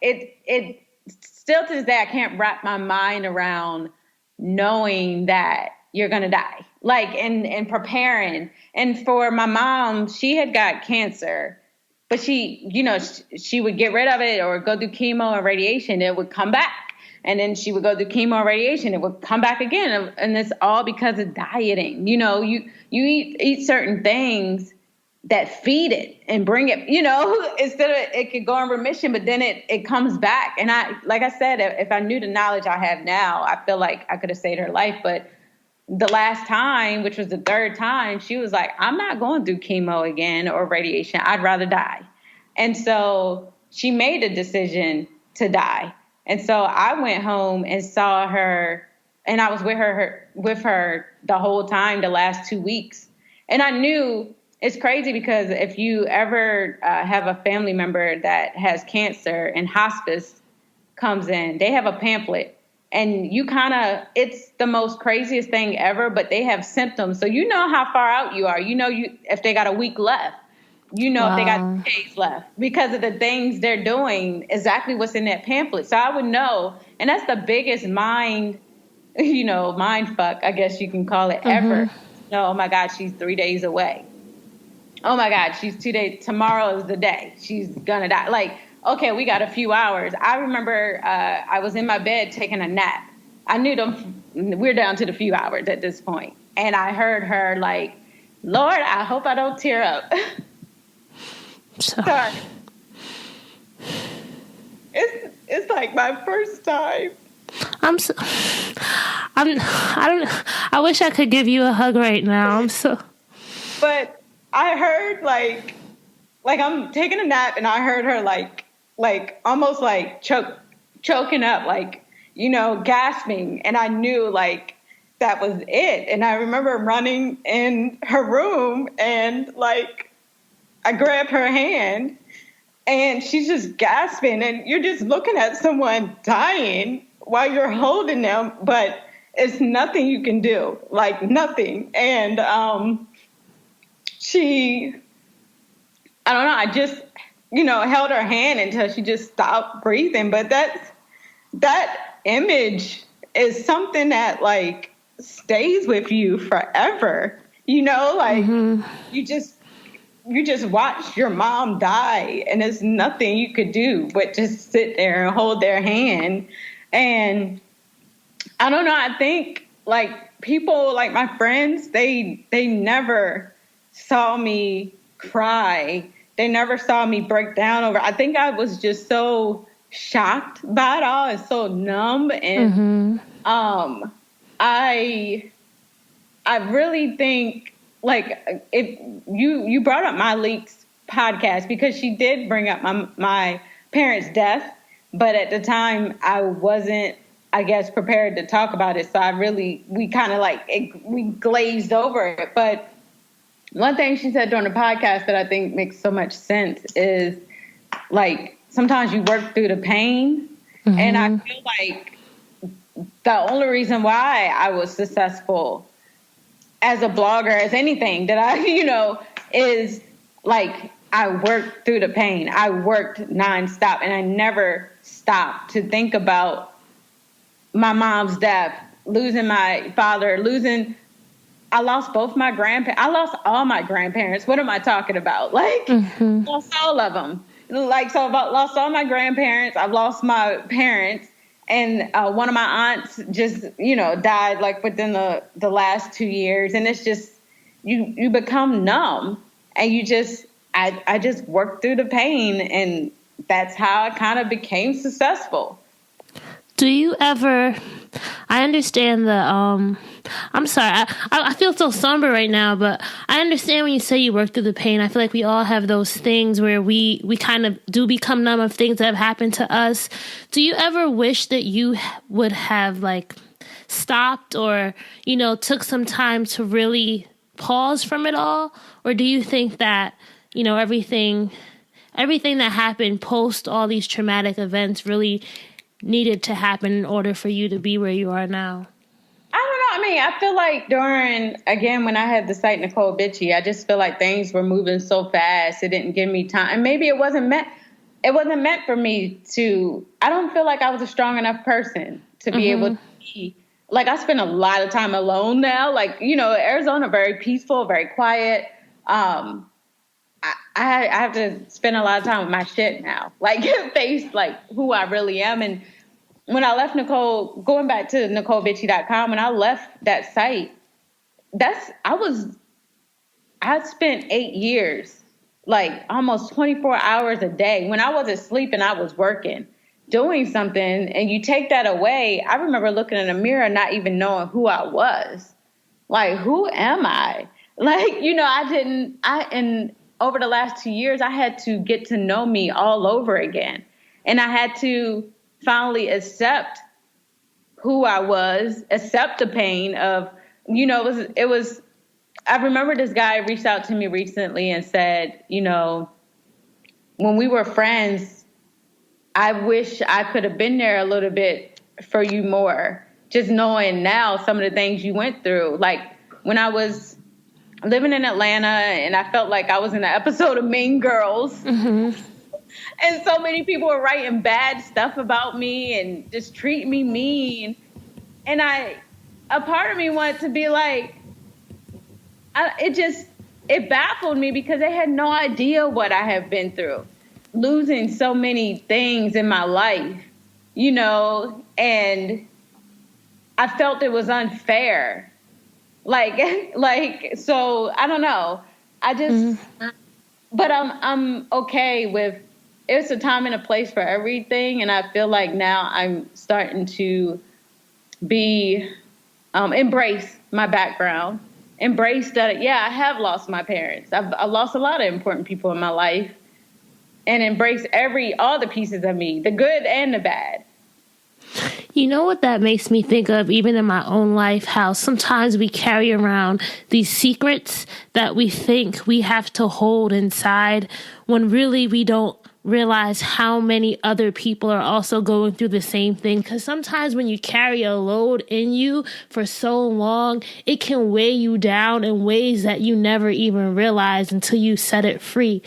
it still to this day, I can't wrap my mind around knowing that you're going to die. And preparing. And for my mom, she had got cancer, but she would get rid of it or go through chemo and radiation. It would come back. And then she would go through chemo and radiation. It would come back again. And it's all because of dieting. You eat certain things that feed it and bring it, instead of it could go in remission, but then it comes back. And like I said, if I knew the knowledge I have now, I feel like I could have saved her life. But the last time, which was the 3rd time, she was like, I'm not going through chemo again or radiation. I'd rather die. And so she made a decision to die. And so I went home and saw her, and I was with her the whole time, the last 2 weeks. And I knew it's crazy because if you ever have a family member that has cancer and hospice comes in, they have a pamphlet. And it's the most craziest thing ever, but they have symptoms. So you know how far out you are. If they got a week left, wow. If they got 2 days left because of the things they're doing, exactly what's in that pamphlet. So I would know. And that's the biggest mind fuck, I guess you can call it, ever. No, oh my God, she's 3 days away. Oh my God, she's 2 days. Tomorrow is the day. She's gonna die. Okay, we got a few hours. I remember I was in my bed taking a nap. I knew we're down to the few hours at this point. And I heard her Lord, I hope I don't tear up. Sorry. It's like my first time.
I wish I could give you a hug right now. I'm so.
But I heard like I'm taking a nap and I heard her like almost like choking up, like, you know, gasping. And I knew like that was it. And I remember running in her room and like I grabbed her hand and she's just gasping and you're just looking at someone dying while you're holding them, but it's nothing you can do, like nothing. And I don't know, I just, you know, held her hand until she just stopped breathing. But that image is something that like stays with you forever. You know, like you just watch your mom die and there's nothing you could do but just sit there and hold their hand. And I don't know, I think like people, like my friends, they never saw me cry. They never saw me break down over. I think I was just so shocked by it all and so numb. And I really think like if you brought up my leaks podcast because she did bring up my parents' death, but at the time I wasn't, I guess, prepared to talk about it. So we kind of like we glazed over it. But one thing she said during the podcast that I think makes so much sense is like sometimes you work through the pain. And I feel like the only reason why I was successful as a blogger, as anything that I, you know, is like I worked through the pain. I worked nonstop and I never stopped to think about my mom's death, losing my father, I lost both my grandparents. I lost all my grandparents. What am I talking about? Like, lost all of them. Like, so I've lost all my grandparents. I've lost my parents. And one of my aunts just, you know, died like within the last 2 years. And it's just, you become numb and I just worked through the pain. And that's how I kind of became successful.
Do you ever, I understand I'm sorry, I feel so somber right now, but I understand when you say you work through the pain. I feel like we all have those things where we kind of do become numb of things that have happened to us. Do you ever wish that you would have like stopped or, you know, took some time to really pause from it all? Or do you think that, you know, everything that happened post all these traumatic events really needed to happen in order for you to be where you are now?
I don't know. I mean, I feel like when I had the site Necole Bitchy, I just feel like things were moving so fast. It didn't give me time. And maybe it wasn't meant for me to, I don't feel like I was a strong enough person to be able to be, like I spend a lot of time alone now. Like, you know, Arizona, very peaceful, very quiet. I have to spend a lot of time with my shit now, like face like who I really am. And when I left Necole, going back to NecoleBitchy.com, when I left that site, I spent 8 years, like almost 24 hours a day. When I wasn't sleeping, I was working, doing something. And you take that away. I remember looking in a mirror, not even knowing who I was. Like, who am I? Like, you know, and over the last 2 years, I had to get to know me all over again. And I had to finally accept who I was, accept the pain of, you know, it was, I remember this guy reached out to me recently and said, you know, when we were friends, I wish I could have been there a little bit for you more. Just knowing now some of the things you went through. Like when I was living in Atlanta and I felt like I was in an episode of Mean Girls. And so many people were writing bad stuff about me and just treating me mean. And a part of me wanted to be like, it baffled me because they had no idea what I have been through. Losing so many things in my life, you know, and I felt it was unfair. Like, so I don't know. But I'm okay with, it's a time and a place for everything. And I feel like now I'm starting to be
embrace my background, embrace that, yeah, I have lost my parents. I lost a lot of important people in my life, and embrace all the pieces of me, the good and the bad.
You know what that makes me think of, even in my own life, how sometimes we carry around these secrets that we think we have to hold inside when really we don't realize how many other people are also going through the same thing. Because sometimes when you carry a load in you for so long, it can weigh you down in ways that you never even realize until you set it free.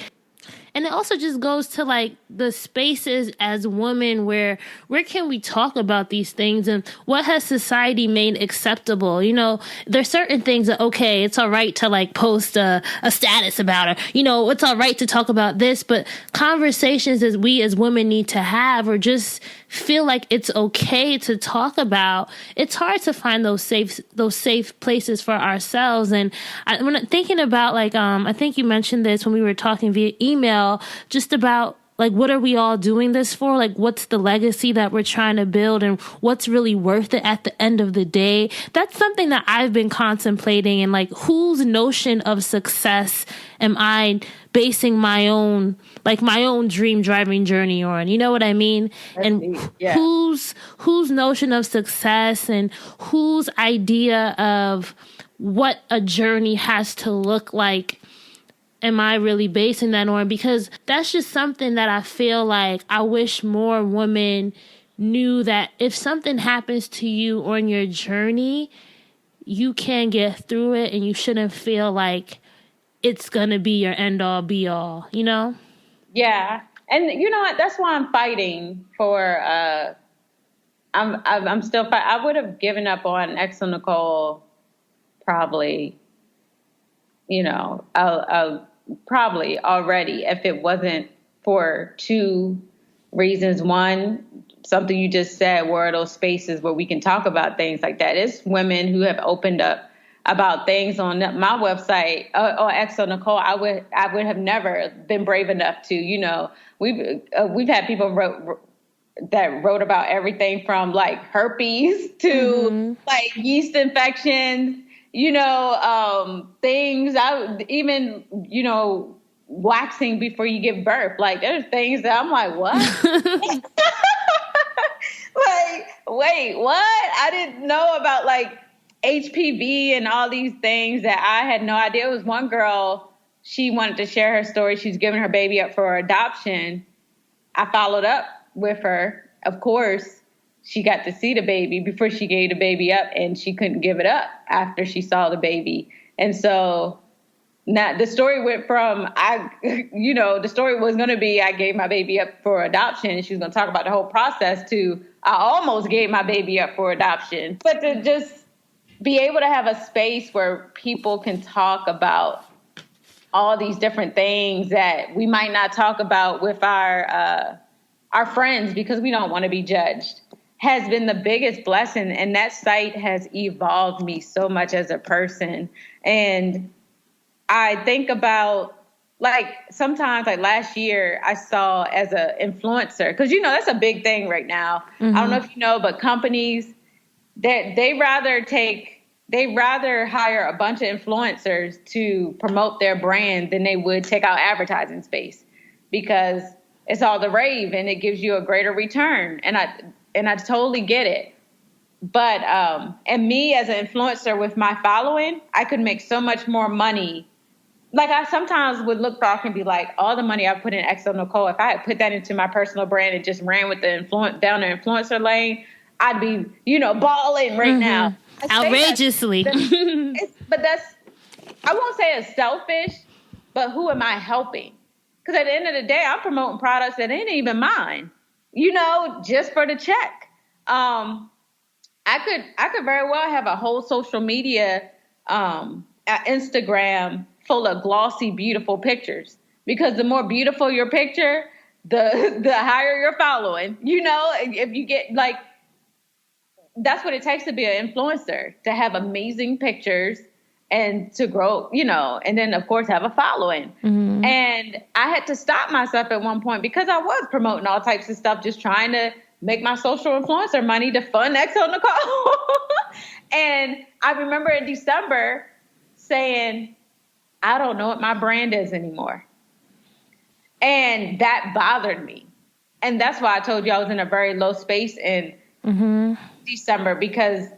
And it also just goes to like the spaces as women where can we talk about these things, and what has society made acceptable? You know, there's certain things that, okay, it's all right to like post a status about it. You know, it's all right to talk about this, but conversations as we as women need to have, or just feel like it's okay to talk about, it's hard to find those safe places for ourselves. And when I'm thinking about like, I think you mentioned this when we were talking via email, just about like, what are we all doing this for? Like, what's the legacy that we're trying to build, and what's really worth it at the end of the day? That's something that I've been contemplating, and like, whose notion of success am I basing my own dream driving journey on? You know what I mean? And yeah. whose notion of success and whose idea of what a journey has to look like am I really basing that on? Because that's just something that I feel like I wish more women knew, that if something happens to you on your journey, you can get through it, and you shouldn't feel like it's going to be your end all be all, you know?
Yeah. And you know what? That's why I'm fighting for, I'm still fighting. I would have given up on Necole probably, you know, probably already, if it wasn't for two reasons. One, something you just said, where are those spaces where we can talk about things like that? It's women who have opened up about things on my website, or Necole. I would have never been brave enough to, you know, we've had people wrote about everything from like herpes to like yeast infections, you know, things. Even, you know, waxing before you give birth. Like, there's things that I'm like, what? Like, wait, what? I didn't know about like HPV and all these things that I had no idea. It was one girl, she wanted to share her story. She's giving her baby up for adoption. I followed up with her. Of course, she got to see the baby before she gave the baby up, and she couldn't give it up after she saw the baby. And so now the story went from, the story was going to be, I gave my baby up for adoption, and she was going to talk about the whole process, to I almost gave my baby up for adoption. But to just be able to have a space where people can talk about all these different things that we might not talk about with our friends because we don't want to be judged, has been the biggest blessing. And that site has evolved me so much as a person. And I think about, like, sometimes, like last year, I saw as an influencer, because, you know, that's a big thing right now. Mm-hmm. I don't know if you know, but companies, they rather hire a bunch of influencers to promote their brand than they would take out advertising space, because it's all the rave and it gives you a greater return. And I totally get it. But, and me as an influencer with my following, I could make so much more money. Like, I sometimes would look back and be like, all the money I put in Necole, if I had put that into my personal brand and just ran with the down the influencer lane, I'd be, you know, balling right now.
Outrageously.
But that's, I won't say it's selfish, but who am I helping? Because at the end of the day, I'm promoting products that ain't even mine, you know, just for the check. I could very well have a whole social media, Instagram full of glossy, beautiful pictures, because the more beautiful your picture, the higher your following, you know. If you get, like, that's what it takes to be an influencer, to have amazing pictures and to grow, you know, and then of course have a following. Mm-hmm. And I had to stop myself at one point because I was promoting all types of stuff, just trying to make my social influencer money to fund Necole. And I remember in December saying, I don't know what my brand is anymore. And that bothered me. And that's why I told you I was in a very low space in December, because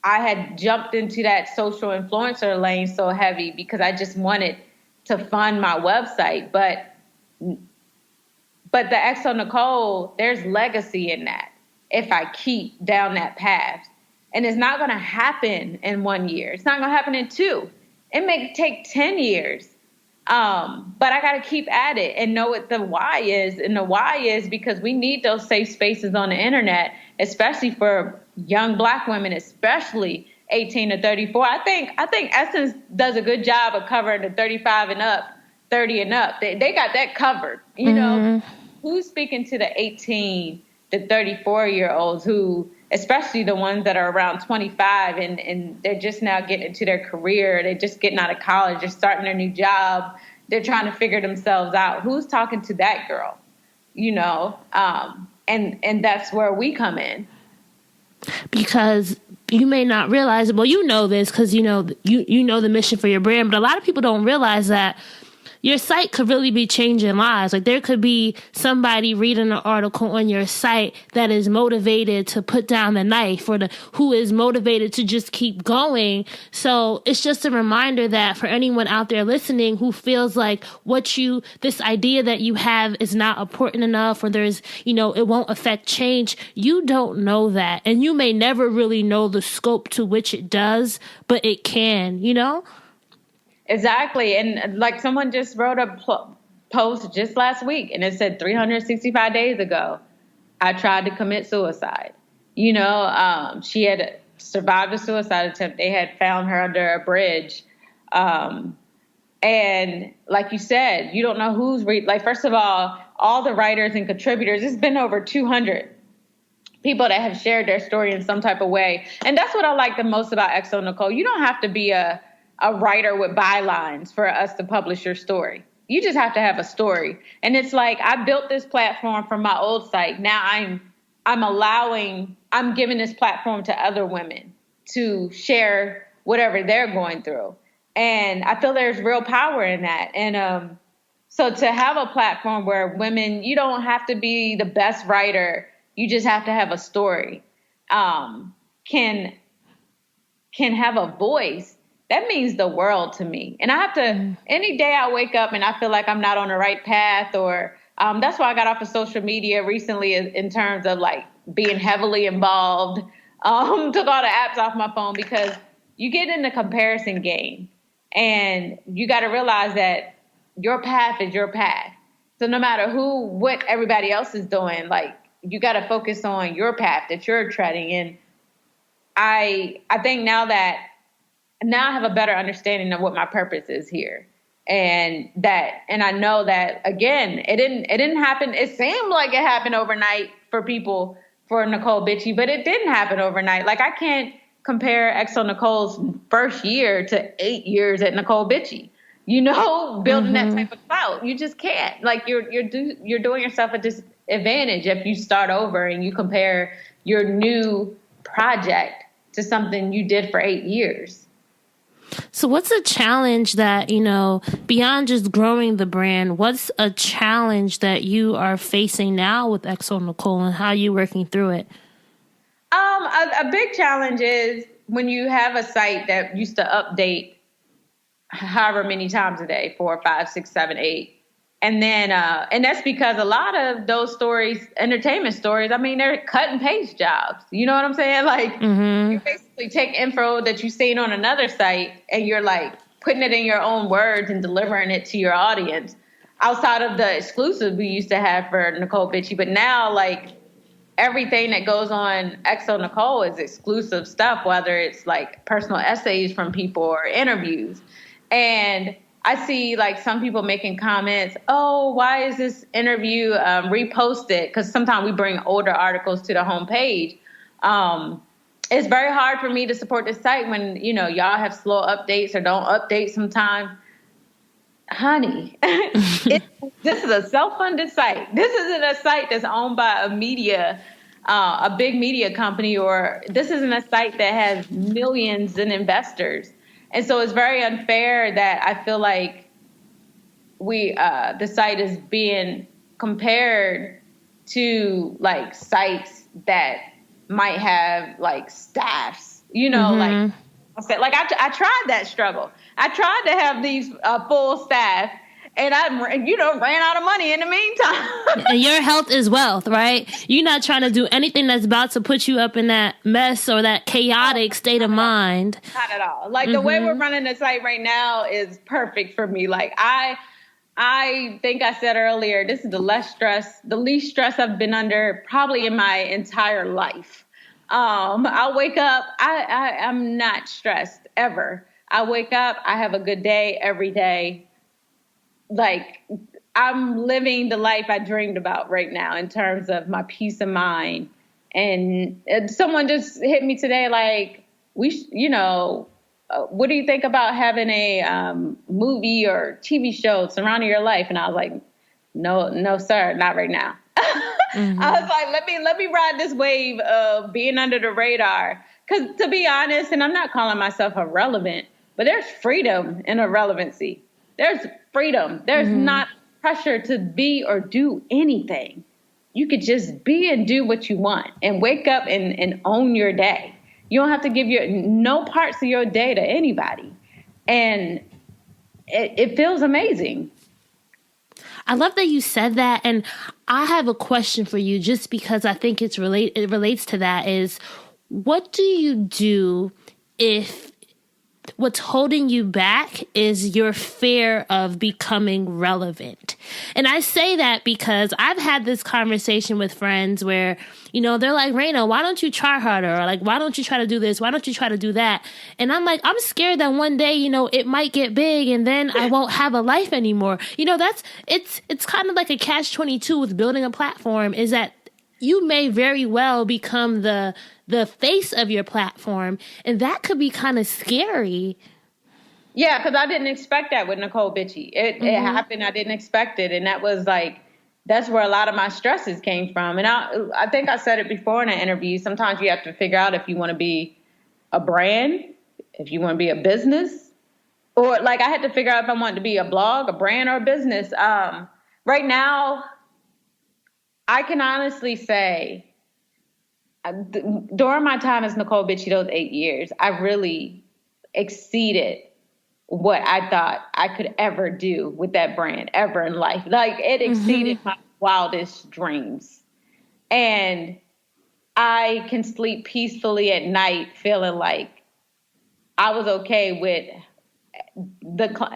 I had jumped into that social influencer lane so heavy because I just wanted to fund my website. But the XO Necole, there's legacy in that if I keep down that path. And it's not going to happen in 1 year. It's not going to happen in 2. It may take 10 years. But I got to keep at it and know what the why is. And the why is because we need those safe spaces on the internet, especially for young Black women, especially 18 to 34. I think Essence does a good job of covering the 35 and up, 30 and up. They got that covered. You know, who's speaking to the 18 to 34-year-olds who, especially the ones that are around 25 and they're just now getting into their career. They're just getting out of college. They're starting their new job. They're trying to figure themselves out. Who's talking to that girl? You know, and that's where we come in.
Because you may not realize, well, you know this because you know the mission for your brand, but a lot of people don't realize that your site could really be changing lives. Like there could be somebody reading an article on your site that is motivated to put down the knife or who is motivated to just keep going. So it's just a reminder that for anyone out there listening who feels like this idea that you have is not important enough or there's, it won't affect change. You don't know that. And you may never really know the scope to which it does, but it can,
Exactly. And like someone just wrote a post just last week and it said 365 days ago, I tried to commit suicide. She had survived a suicide attempt. They had found her under a bridge. And like you said, you don't know who's first of all the writers and contributors, it's been over 200 people that have shared their story in some type of way. And that's what I like the most about XO Necole. You don't have to be a writer with bylines for us to publish your story. You just have to have a story. And it's like, I built this platform from my old site. Now I'm giving this platform to other women to share whatever they're going through. And I feel there's real power in that. And so to have a platform where women, you don't have to be the best writer. You just have to have a story, can have a voice. That means the world to me. And I have to, any day I wake up and I feel like I'm not on the right path or that's why I got off of social media recently in terms of like being heavily involved, took all the apps off my phone because you get in the comparison game and you got to realize that your path is your path. So no matter what everybody else is doing, like you got to focus on your path that you're treading. And I think now I have a better understanding of what my purpose is here. And I know that again, it didn't happen. It seemed like it happened overnight for people, for Necole Bitchie, but it didn't happen overnight. Like I can't compare XO Necole's first year to 8 years at Necole Bitchie, building that type of clout. You just can't. Like you're doing yourself a disadvantage if you start over and you compare your new project to something you did for 8 years.
So what's a challenge that, beyond just growing the brand, what's a challenge that you are facing now with XO Necole and how are you working through it?
A big challenge is when you have a site that used to update however many times a day, 4, 5, 6, 7, 8. And then, and that's because a lot of those stories, entertainment stories, I mean, they're cut and paste jobs. You know what I'm saying? Like you basically take info that you've seen on another site and you're like putting it in your own words and delivering it to your audience outside of the exclusive we used to have for Necole Bitchie. But now like everything that goes on XO Necole is exclusive stuff, whether it's like personal essays from people or interviews. And I see like some people making comments, oh, why is this interview reposted? Because sometimes we bring older articles to the homepage. It's very hard for me to support this site when, y'all have slow updates or don't update sometimes. Honey, this is a self-funded site. This isn't a site that's owned by a media a big media company, or this isn't a site that has millions in investors. And so it's very unfair that I feel like the site is being compared to like sites that might have like staffs, like I said, like I tried that struggle. I tried to have these full staff, and I, ran out of money in the meantime.
And your health is wealth, right? You're not trying to do anything that's about to put you up in that mess or that chaotic state of mind.
Not at all. Like the way we're running the site right now is perfect for me. Like I think I said earlier, this is the least stress I've been under probably in my entire life. I'll wake up. I'm not stressed ever. I wake up. I have a good day every day. Like I'm living the life I dreamed about right now in terms of my peace of mind. And someone just hit me today, like, what do you think about having a movie or TV show surrounding your life? And I was like, no, sir, not right now. I was like, let me ride this wave of being under the radar. Because to be honest, and I'm not calling myself irrelevant, but there's freedom in irrelevancy. There's freedom. There's not pressure to be or do anything. You could just be and do what you want and wake up and own your day. You don't have to give no parts of your day to anybody. And it feels amazing.
I love that you said that. And I have a question for you, just because I think it relates to that, is what do you do if what's holding you back is your fear of becoming relevant? And I say that because I've had this conversation with friends where, they're like, Raina, why don't you try harder? Or like, why don't you try to do this? Why don't you try to do that? And I'm like, I'm scared that one day, it might get big and then I won't have a life anymore. It's kind of like a catch-22 with building a platform, is that you may very well become the face of your platform, and that could be kind of scary.
Yeah, because I didn't expect that with Necole Bitchie. It happened. I didn't expect it, and that was like, that's where a lot of my stresses came from. And I think I said it before in an interview. Sometimes you have to figure out if you want to be a brand, if you want to be a business, or like I had to figure out if I wanted to be a blog, a brand, or a business. Right now, I can honestly say, during my time as Necole Bitchie, those 8 years, I really exceeded what I thought I could ever do with that brand ever in life. Like it exceeded my wildest dreams. And I can sleep peacefully at night feeling like I was okay with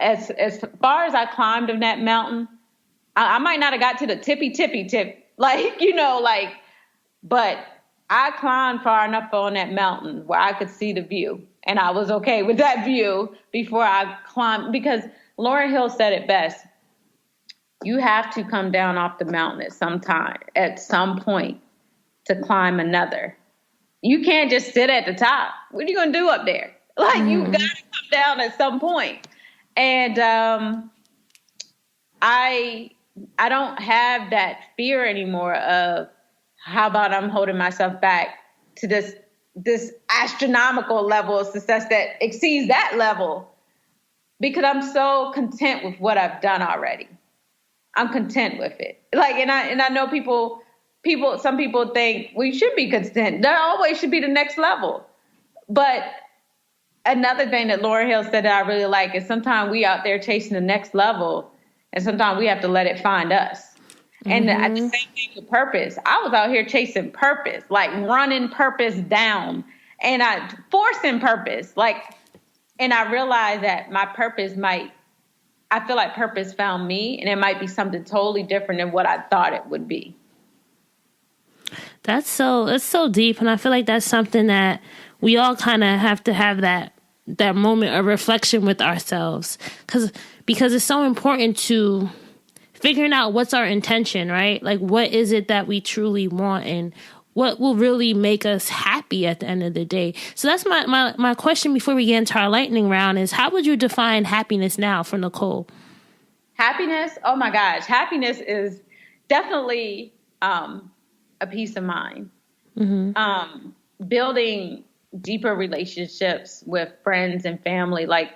as far as I climbed of that mountain. I might not have got to the tippy tip, but I climbed far enough on that mountain where I could see the view. And I was okay with that view before I climbed, because Lauryn Hill said it best. You have to come down off the mountain at some point to climb another. You can't just sit at the top. What are you going to do up there? Like you got to come down at some point. And I don't have that fear anymore of, how about I'm holding myself back to this astronomical level of success that exceeds that level, because I'm so content with what I've done already. I'm content with it. Like, and I know some people think we should be content. There always should be the next level. But another thing that Lauryn Hill said that I really like is sometimes we out there chasing the next level, and sometimes we have to let it find us. And the same thing with purpose. I was out here chasing purpose, like running purpose down, and forcing purpose. And I realized that my purpose I feel like purpose found me, and it might be something totally different than what I thought it would be.
That's so deep. And I feel like that's something that we all kind of have to have that moment of reflection with ourselves, because it's so important to figuring out what's our intention, right? Like, what is it that we truly want, and what will really make us happy at the end of the day? So that's my question before we get into our lightning round is, how would you define happiness now for Necole?
Happiness? Oh my gosh. Happiness is definitely a peace of mind.
building deeper relationships with friends and family. Like,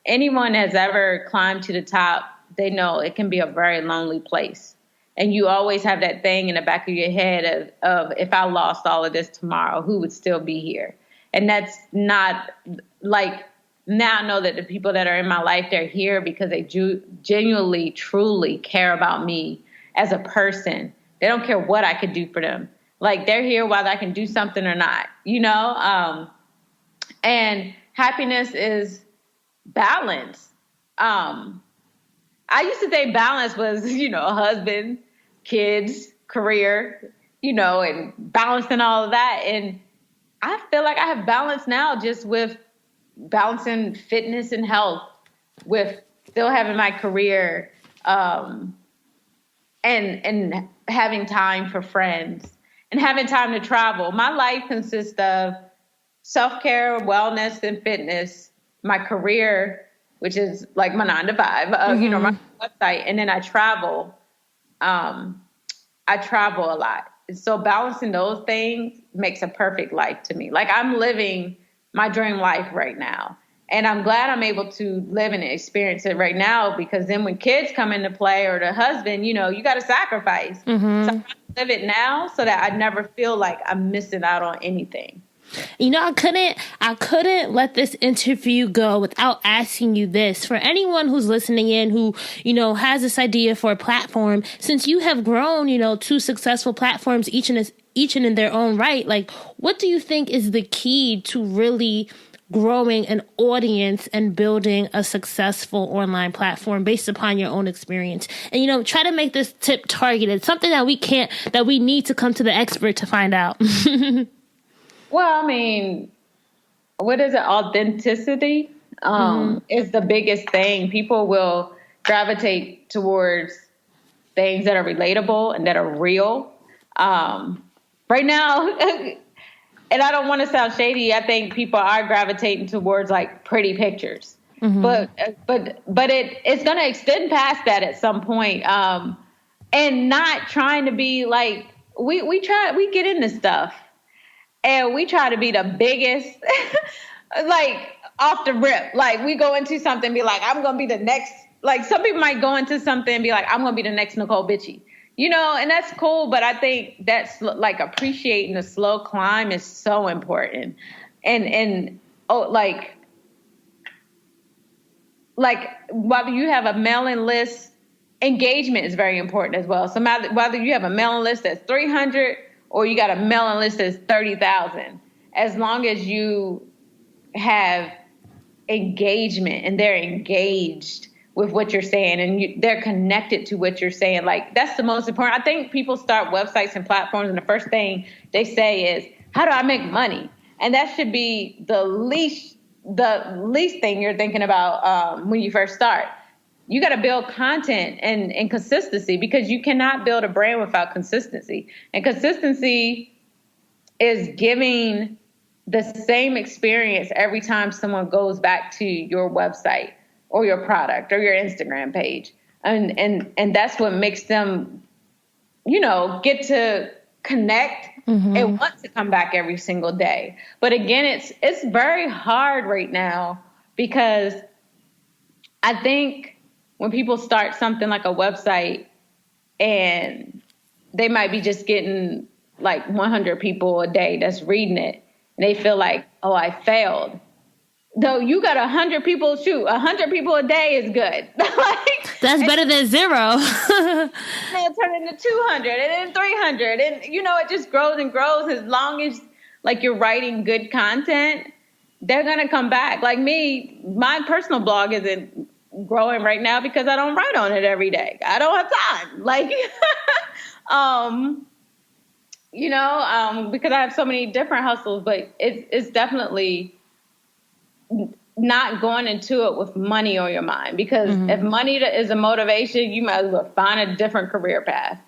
anyone has ever climbed to the top, they know it can be a very lonely place. And you always have that thing in the back of your head of if I lost all of this tomorrow, who would still be here? And that's not like, now I know that the people that are in my life, they're here because they genuinely, truly care about me as a person. They don't care what I could do for them. Like, they're here whether I can do something or not, you know? And happiness is balance. I used to think balance was, you know, husband, kids, career, you know, and balancing all of that. And I feel like I have balance now just with balancing fitness and health, with still having my career, and having time for friends and having time to travel. My life consists of self-care, wellness, and fitness, my career, which is like my 9 to 5, you know, my website. And then I travel. I travel a lot. So balancing those things makes a perfect life to me. Like, I'm living my dream life right now. And I'm glad I'm able to live and experience it right now, because then when kids come into play, or the husband, you know, you got to sacrifice. So I live it now so that I never feel like I'm missing out on anything.
You know, I couldn't let this interview go without asking you this. For anyone who's listening in who, you know, has this idea for a platform, since you have grown, you know, 2 successful platforms, each and in their own right, like, what do you think is the key to really growing an audience and building a successful online platform based upon your own experience? And, you know, try to make this tip targeted, something that we need to come to the expert to find out.
Well, I mean, what is it? Authenticity is the biggest thing. People will gravitate towards things that are relatable and that are real. Right now, and I don't want to sound shady, I think people are gravitating towards like pretty pictures. But it's going to extend past that at some point. And not trying to be like, we get into stuff. And we try to be the biggest, like, off the rip. Like, we go into something and be like, I'm going to be the next. Like, some people might go into something and be like, I'm going to be the next Necole Bitchie. You know, and that's cool. But I think that's, like, appreciating the slow climb is so important. And like, whether you have a mailing list, engagement is very important as well. So whether you have a mailing list that's 300 or you got a mailing list that's 30,000, as long as you have engagement and they're engaged with what you're saying and they're connected to what you're saying, like, that's the most important. I think people start websites and platforms and the first thing they say is, how do I make money? And that should be the least thing you're thinking about when you first start. You got to build content and consistency, because you cannot build a brand without consistency. And consistency is giving the same experience every time someone goes back to your website or your product or your Instagram page. And that's what makes them, you know, get to connect and want to come back every single day. But again, it's very hard right now, because I think when people start something like a website and they might be just getting like 100 people a day that's reading it, and they feel like, oh, I failed. Though you got 100 people, 100 people a day is good. Like,
that's better than 0.
And it'll turn into 200 and then 300. And, you know, it just grows and grows. As long as, like, you're writing good content, they're going to come back. Like me, my personal blog isn't growing right now because I don't write on it every day. I don't have time. Like, you know, because I have so many different hustles, but it's definitely not going into it with money on your mind, because if money is a motivation, you might as well find a different career path.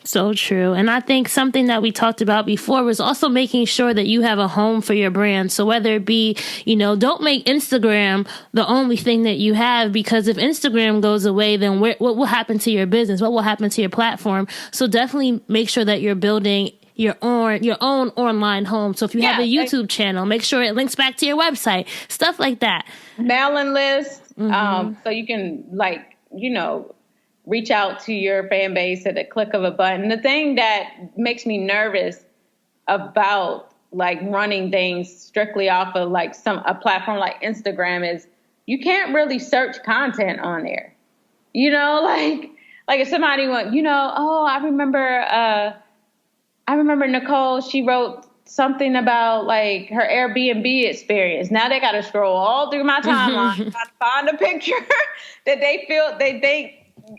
So true. And I think something that we talked about before was also making sure that you have a home for your brand. So whether it be, you know, don't make Instagram the only thing that you have, because if Instagram goes away, then what will happen to your business? What will happen to your platform? So definitely make sure that you're building your own online home. So if you have a YouTube channel, make sure it links back to your website, stuff like that.
Mailing list, so you can reach out to your fan base at the click of a button. The thing that makes me nervous about like running things strictly off of like a platform like Instagram is you can't really search content on there. Like if somebody went, I remember Necole, she wrote something about like her Airbnb experience. Now they got to scroll all through my timeline trying to find a picture that they think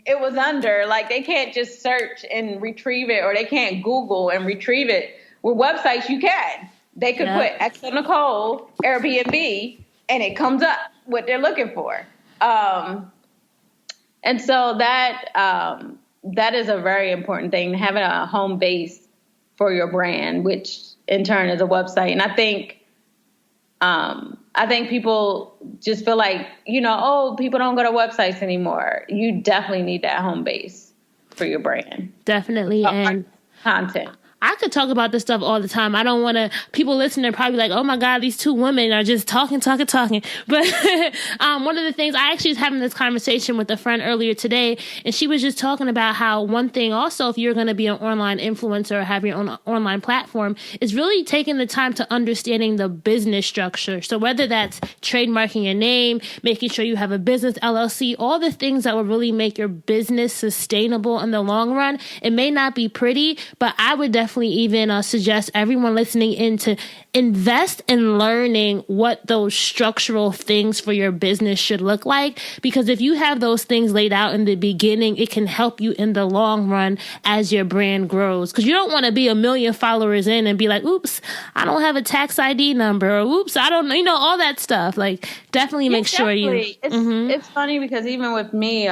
it was under. Like they can't just search and retrieve it, or they can't Google and retrieve it. With websites, you can. They could put Exo Necole Airbnb, and it comes up what they're looking for. And so that is a very important thing, having a home base for your brand, which in turn is a website. And I think people just feel like, people don't go to websites anymore. You definitely need that home base for your brand.
Definitely. And
content.
I could talk about this stuff all the time. I don't want to, people listening probably like, oh my God, these two women are just talking. But one of the things, I actually was having this conversation with a friend earlier today, and she was just talking about how one thing also, if you're going to be an online influencer or have your own online platform, is really taking the time to understanding the business structure. So whether that's trademarking your name, making sure you have a business LLC, all the things that will really make your business sustainable in the long run. It may not be pretty, but I would definitely even suggest everyone listening in to invest in learning what those structural things for your business should look like. Because if you have those things laid out in the beginning, it can help you in the long run as your brand grows. Because you don't want to be 1 million followers in and be like, oops, I don't have a tax ID number, or oops, I don't know, all that stuff. Like, definitely make sure you.
It's funny because even with me,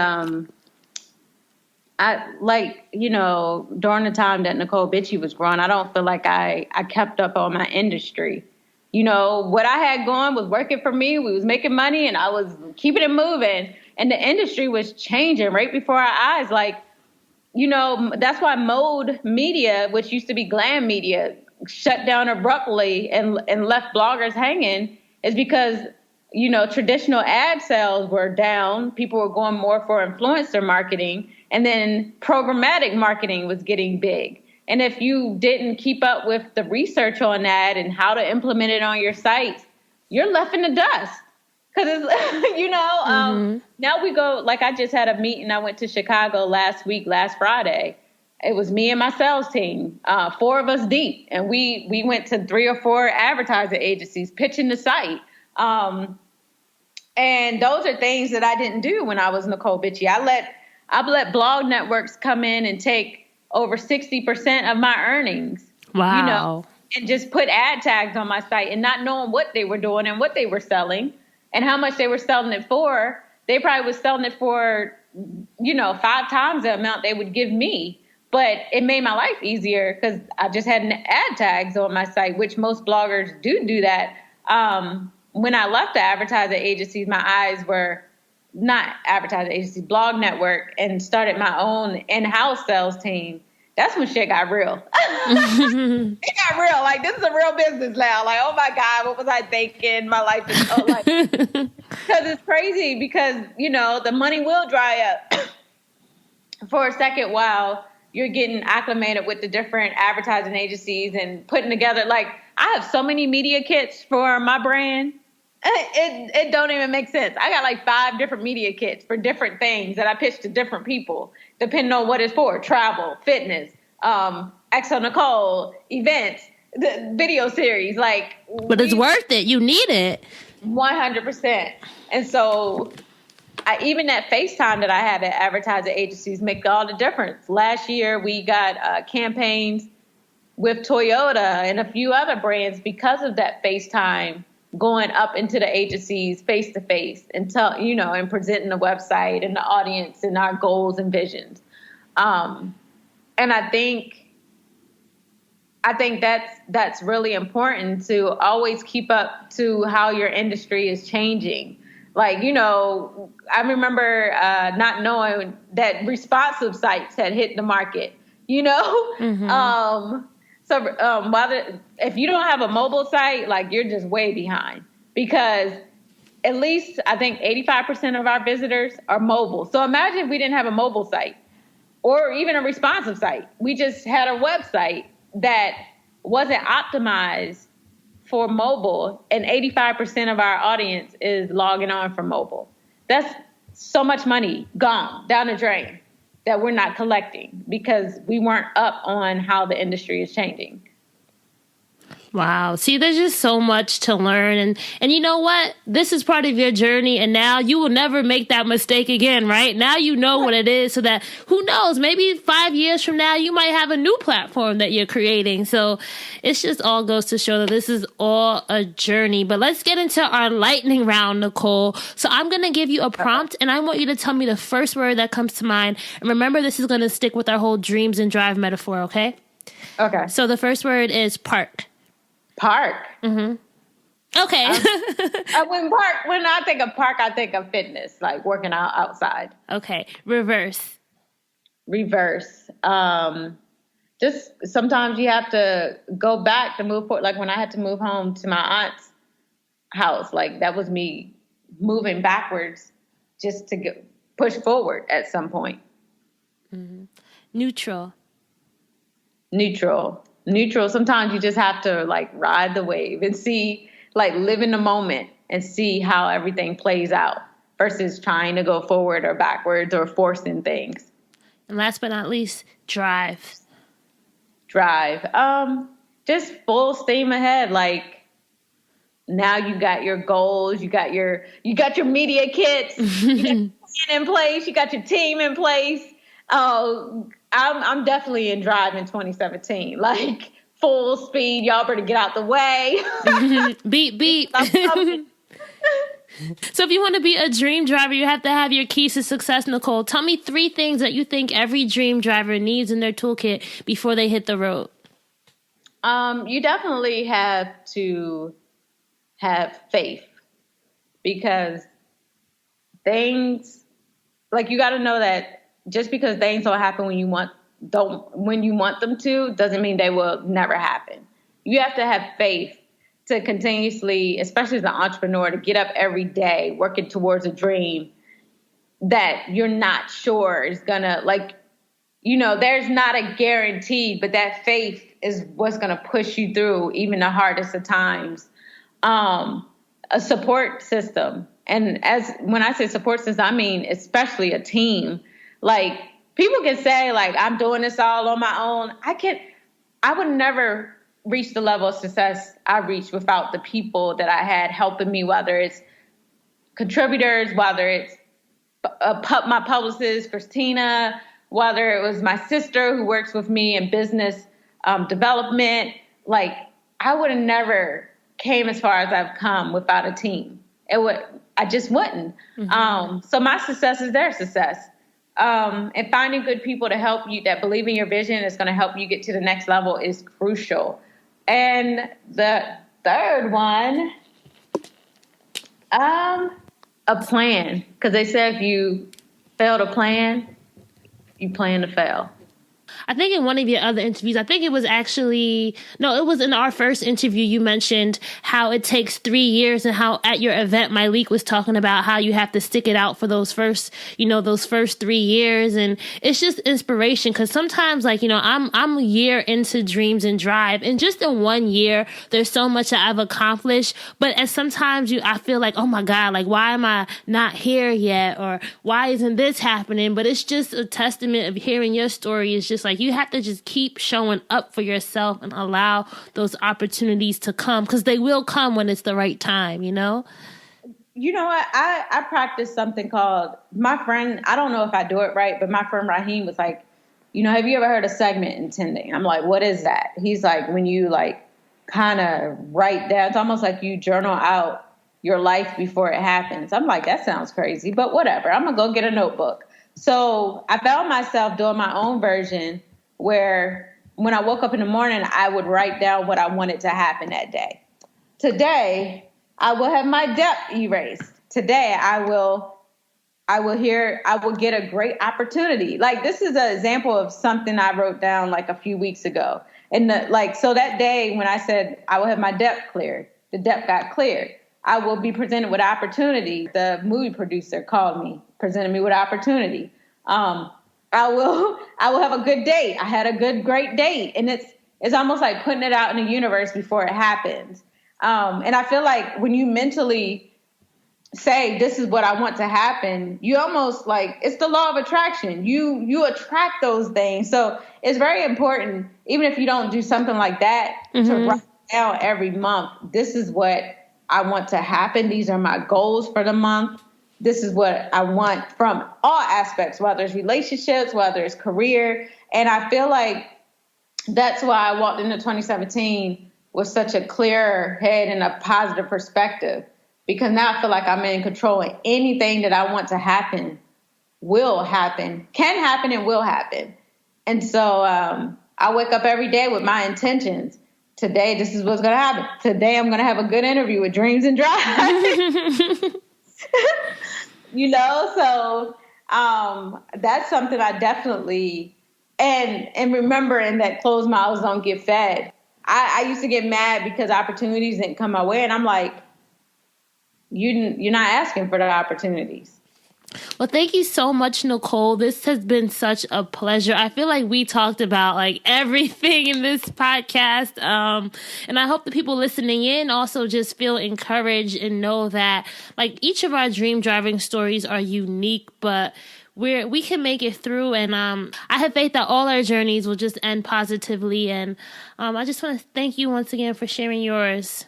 during the time that Necole Bitchie was growing, I don't feel like I kept up on my industry. What I had going was working for me. We was making money and I was keeping it moving. And the industry was changing right before our eyes. Like, that's why Mode Media, which used to be Glam Media, shut down abruptly and left bloggers hanging, is because, traditional ad sales were down. People were going more for influencer marketing. And then programmatic marketing was getting big. And if you didn't keep up with the research on that and how to implement it on your site, you're left in the dust. Because it's, now we go, like I just had a meeting. I went to Chicago last Friday. It was me and my sales team, 4 of us deep. And we went to 3 or 4 advertising agencies pitching the site. And those are things that I didn't do when I was Necole Bitchie. I've let blog networks come in and take over 60% of my earnings.
Wow.
And just put ad tags on my site and not knowing what they were doing and what they were selling and how much they were selling it for. They probably was selling it for, 5 times the amount they would give me. But it made my life easier because I just had ad tags on my site, which most bloggers do that. When I left the advertising agencies, my eyes were not advertising agency, blog network, and started my own in-house sales team. That's when shit got real. It got real. Like, this is a real business now. Like, oh my God, what was I thinking? My life is so like, because it's crazy because, the money will dry up for a second while you're getting acclimated with the different advertising agencies and putting together. Like, I have so many media kits for my brand. It don't even make sense. I got like 5 different media kits for different things that I pitch to different people, depending on what it's for: travel, fitness, Exo Necole, events, the video series. Like,
but it's worth it. You need it.
100%. And so, even that FaceTime that I had at advertising agencies make all the difference. Last year, we got campaigns with Toyota and a few other brands because of that FaceTime, going up into the agencies face to face and and presenting the website and the audience and our goals and visions. And I think that's really important to always keep up to how your industry is changing. Like, I remember not knowing that responsive sites had hit the market,
So if you don't have a mobile site, like you're just way behind, because at least I think 85% of our visitors are mobile. So imagine if we didn't have a mobile site or even a responsive site. We just had a website that wasn't optimized for mobile, and 85% of our audience is logging on for mobile. That's so much money gone down the drain that we're not collecting because we weren't up on how the industry is changing.
Wow. See, there's just so much to learn. And you know what? This is part of your journey. And now you will never make that mistake again, right? Now you know what it is, so that who knows, maybe 5 years from now, you might have a new platform that you're creating. So it's just all goes to show that this is all a journey. But let's get into our lightning round, Necole. So I'm going to give you a prompt, and I want you to tell me the first word that comes to mind. And remember, this is going to stick with our whole dreams and drive metaphor, okay?
Okay.
So the first word is park.
Park.
Mm-hmm. Okay.
When I think of park, I think of fitness, like working out outside.
Okay. Reverse.
Just sometimes you have to go back to move forward. Like when I had to move home to my aunt's house, like that was me moving backwards just to push forward at some point.
Mm-hmm. Neutral.
Sometimes you just have to like ride the wave and see, like live in the moment and see how everything plays out versus trying to go forward or backwards or forcing things.
And last but not least, drive.
Just full steam ahead. Like now you got your goals, you got your media kits, you got your plan in place, you got your team in place. Oh, I'm definitely in drive in 2017. Like full speed. Y'all better get out the way.
Beep, beep. So if you want to be a dream driver, you have to have your keys to success, Necole. Tell me 3 things that you think every dream driver needs in their toolkit before they hit the road.
You definitely have to have faith, because things, like, you got to know that just because things don't happen when you want them to, doesn't mean they will never happen. You have to have faith to continuously, especially as an entrepreneur, to get up every day working towards a dream that you're not sure is gonna, like, there's not a guarantee, but that faith is what's gonna push you through even the hardest of times. A support system. And when I say support system, I mean especially a team. Like, people can say, like, I'm doing this all on my own. I would never reach the level of success I reached without the people that I had helping me, whether it's contributors, whether it's my publicist, Christina, whether it was my sister who works with me in business development. Like, I would have never came as far as I've come without a team. I just wouldn't. Mm-hmm. So my success is their success. And finding good people to help you, that believe in your vision, is going to help you get to the next level, is crucial. And the third one, a plan. Because they say if you fail to plan, you plan to fail.
I think in one of your other interviews, it was in our first interview, you mentioned how it takes 3 years, and how at your event, Myleik was talking about how you have to stick it out for those first 3 years. And it's just inspiration, because sometimes, like, I'm a year into Dreams and Drive, and just in 1 year, there's so much that I've accomplished. But sometimes I feel like, oh my God, like, why am I not here yet? Or why isn't this happening? But it's just a testament of hearing your story. It's just like, you have to just keep showing up for yourself and allow those opportunities to come, because they will come when it's the right time, You know
what? I practice something called, my friend, I don't know if I do it right, but my friend Raheem was like, have you ever heard of segment intending? I'm like, what is that? He's like, when you like kind of write down, it's almost like you journal out your life before it happens. I'm like, that sounds crazy, but whatever. I'm going to go get a notebook. So I found myself doing my own version, where when I woke up in the morning, I would write down what I wanted to happen that day. Today, I will have my debt erased. Today, I will get a great opportunity. Like, this is an example of something I wrote down like a few weeks ago.
And so that day when I said I will have my debt cleared, the debt got cleared. I will be presented with opportunity. The movie producer called me, presented me with opportunity. I will have a good date. I had a great date. And it's almost like putting it out in the universe before it happens. And I feel like when you mentally say, this is what I want to happen, you almost it's the law of attraction. You attract those things. So it's very important, even if you don't do something like that, to write down every month, this is what I want to happen. These are my goals for the month. This is what I want from all aspects, whether it's relationships, whether it's career. And I feel like that's why I walked into 2017 with such a clear head and a positive perspective, because now I feel like I'm in control, and anything that I want to happen will happen, can happen, and will happen. And so I wake up every day with my intentions. Today, this is what's going to happen. Today, I'm going to have a good interview with Dreams and Drive. So that's something I definitely, and remembering that closed mouths don't get fed. I used to get mad because opportunities didn't come my way. And I'm like, you're not asking for the opportunities.
Well, thank you so much, Necole. This has been such a pleasure. I feel like we talked about everything in this podcast. And I hope the people listening in also just feel encouraged and know that each of our dream driving stories are unique, but we can make it through. And I have faith that all our journeys will just end positively. And I just want to thank you once again for sharing yours.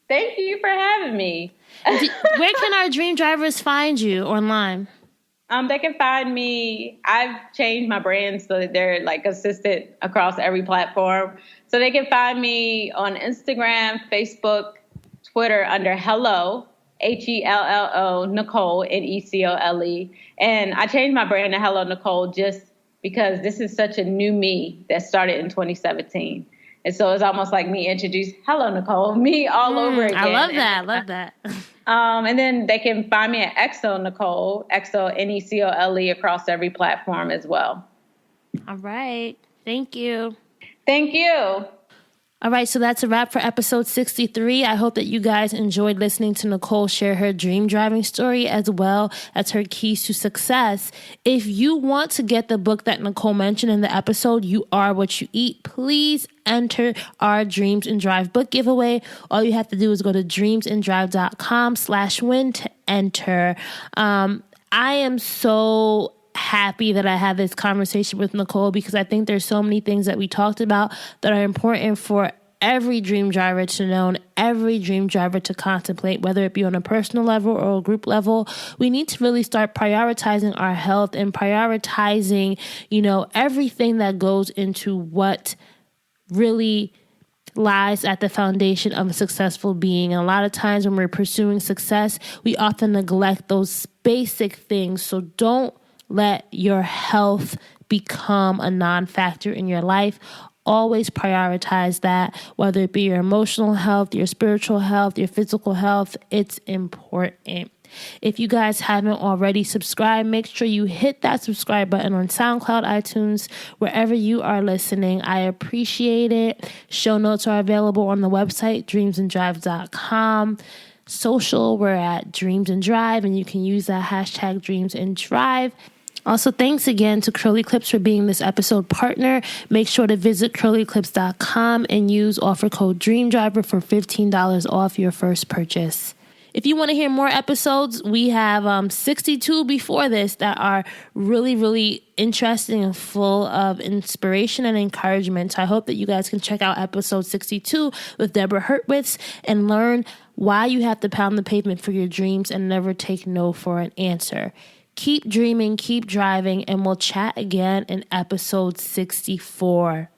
Thank you for having me.
Where can our dream drivers find you online?
They can find me. I've changed my brand so that they're consistent across every platform. So they can find me on Instagram, Facebook, Twitter under Hello, HELLO, Necole, Necole. And I changed my brand to Hello Necole just because this is such a new me that started in 2017. And so it's almost like me introduced, hello, Necole, me all over again.
I love that.
And then they can find me at Exo Necole, Exo, Necole, across every platform as well.
All right. Thank you.
Thank you.
All right, so that's a wrap for episode 63. I hope that you guys enjoyed listening to Necole share her dream driving story as well as her keys to success. If you want to get the book that Necole mentioned in the episode, You Are What You Eat, please enter our Dreams and Drive book giveaway. All you have to do is go to dreamsanddrive.com/win to enter. I am so happy that I had this conversation with Necole because I think there's so many things that we talked about that are important for every dream driver to know and every dream driver to contemplate, whether it be on a personal level or a group level. We need to really start prioritizing our health and prioritizing, everything that goes into what really lies at the foundation of a successful being. And a lot of times when we're pursuing success, we often neglect those basic things. So don't let your health become a non-factor in your life. Always prioritize that, whether it be your emotional health, your spiritual health, your physical health. It's important. If you guys haven't already subscribed, make sure you hit that subscribe button on SoundCloud, iTunes, wherever you are listening. I appreciate it. Show notes are available on the website, dreamsanddrive.com. Social, we're at Dreams and Drive, and you can use that hashtag Dreams and Drive. Also, thanks again to Curly Clips for being this episode partner. Make sure to visit curlyclips.com and use offer code DREAMDRIVER for $15 off your first purchase. If you want to hear more episodes, we have 62 before this that are really, really interesting and full of inspiration and encouragement. So I hope that you guys can check out episode 62 with Deborah Hurtwitz and learn why you have to pound the pavement for your dreams and never take no for an answer. Keep dreaming, keep driving, and we'll chat again in episode 64.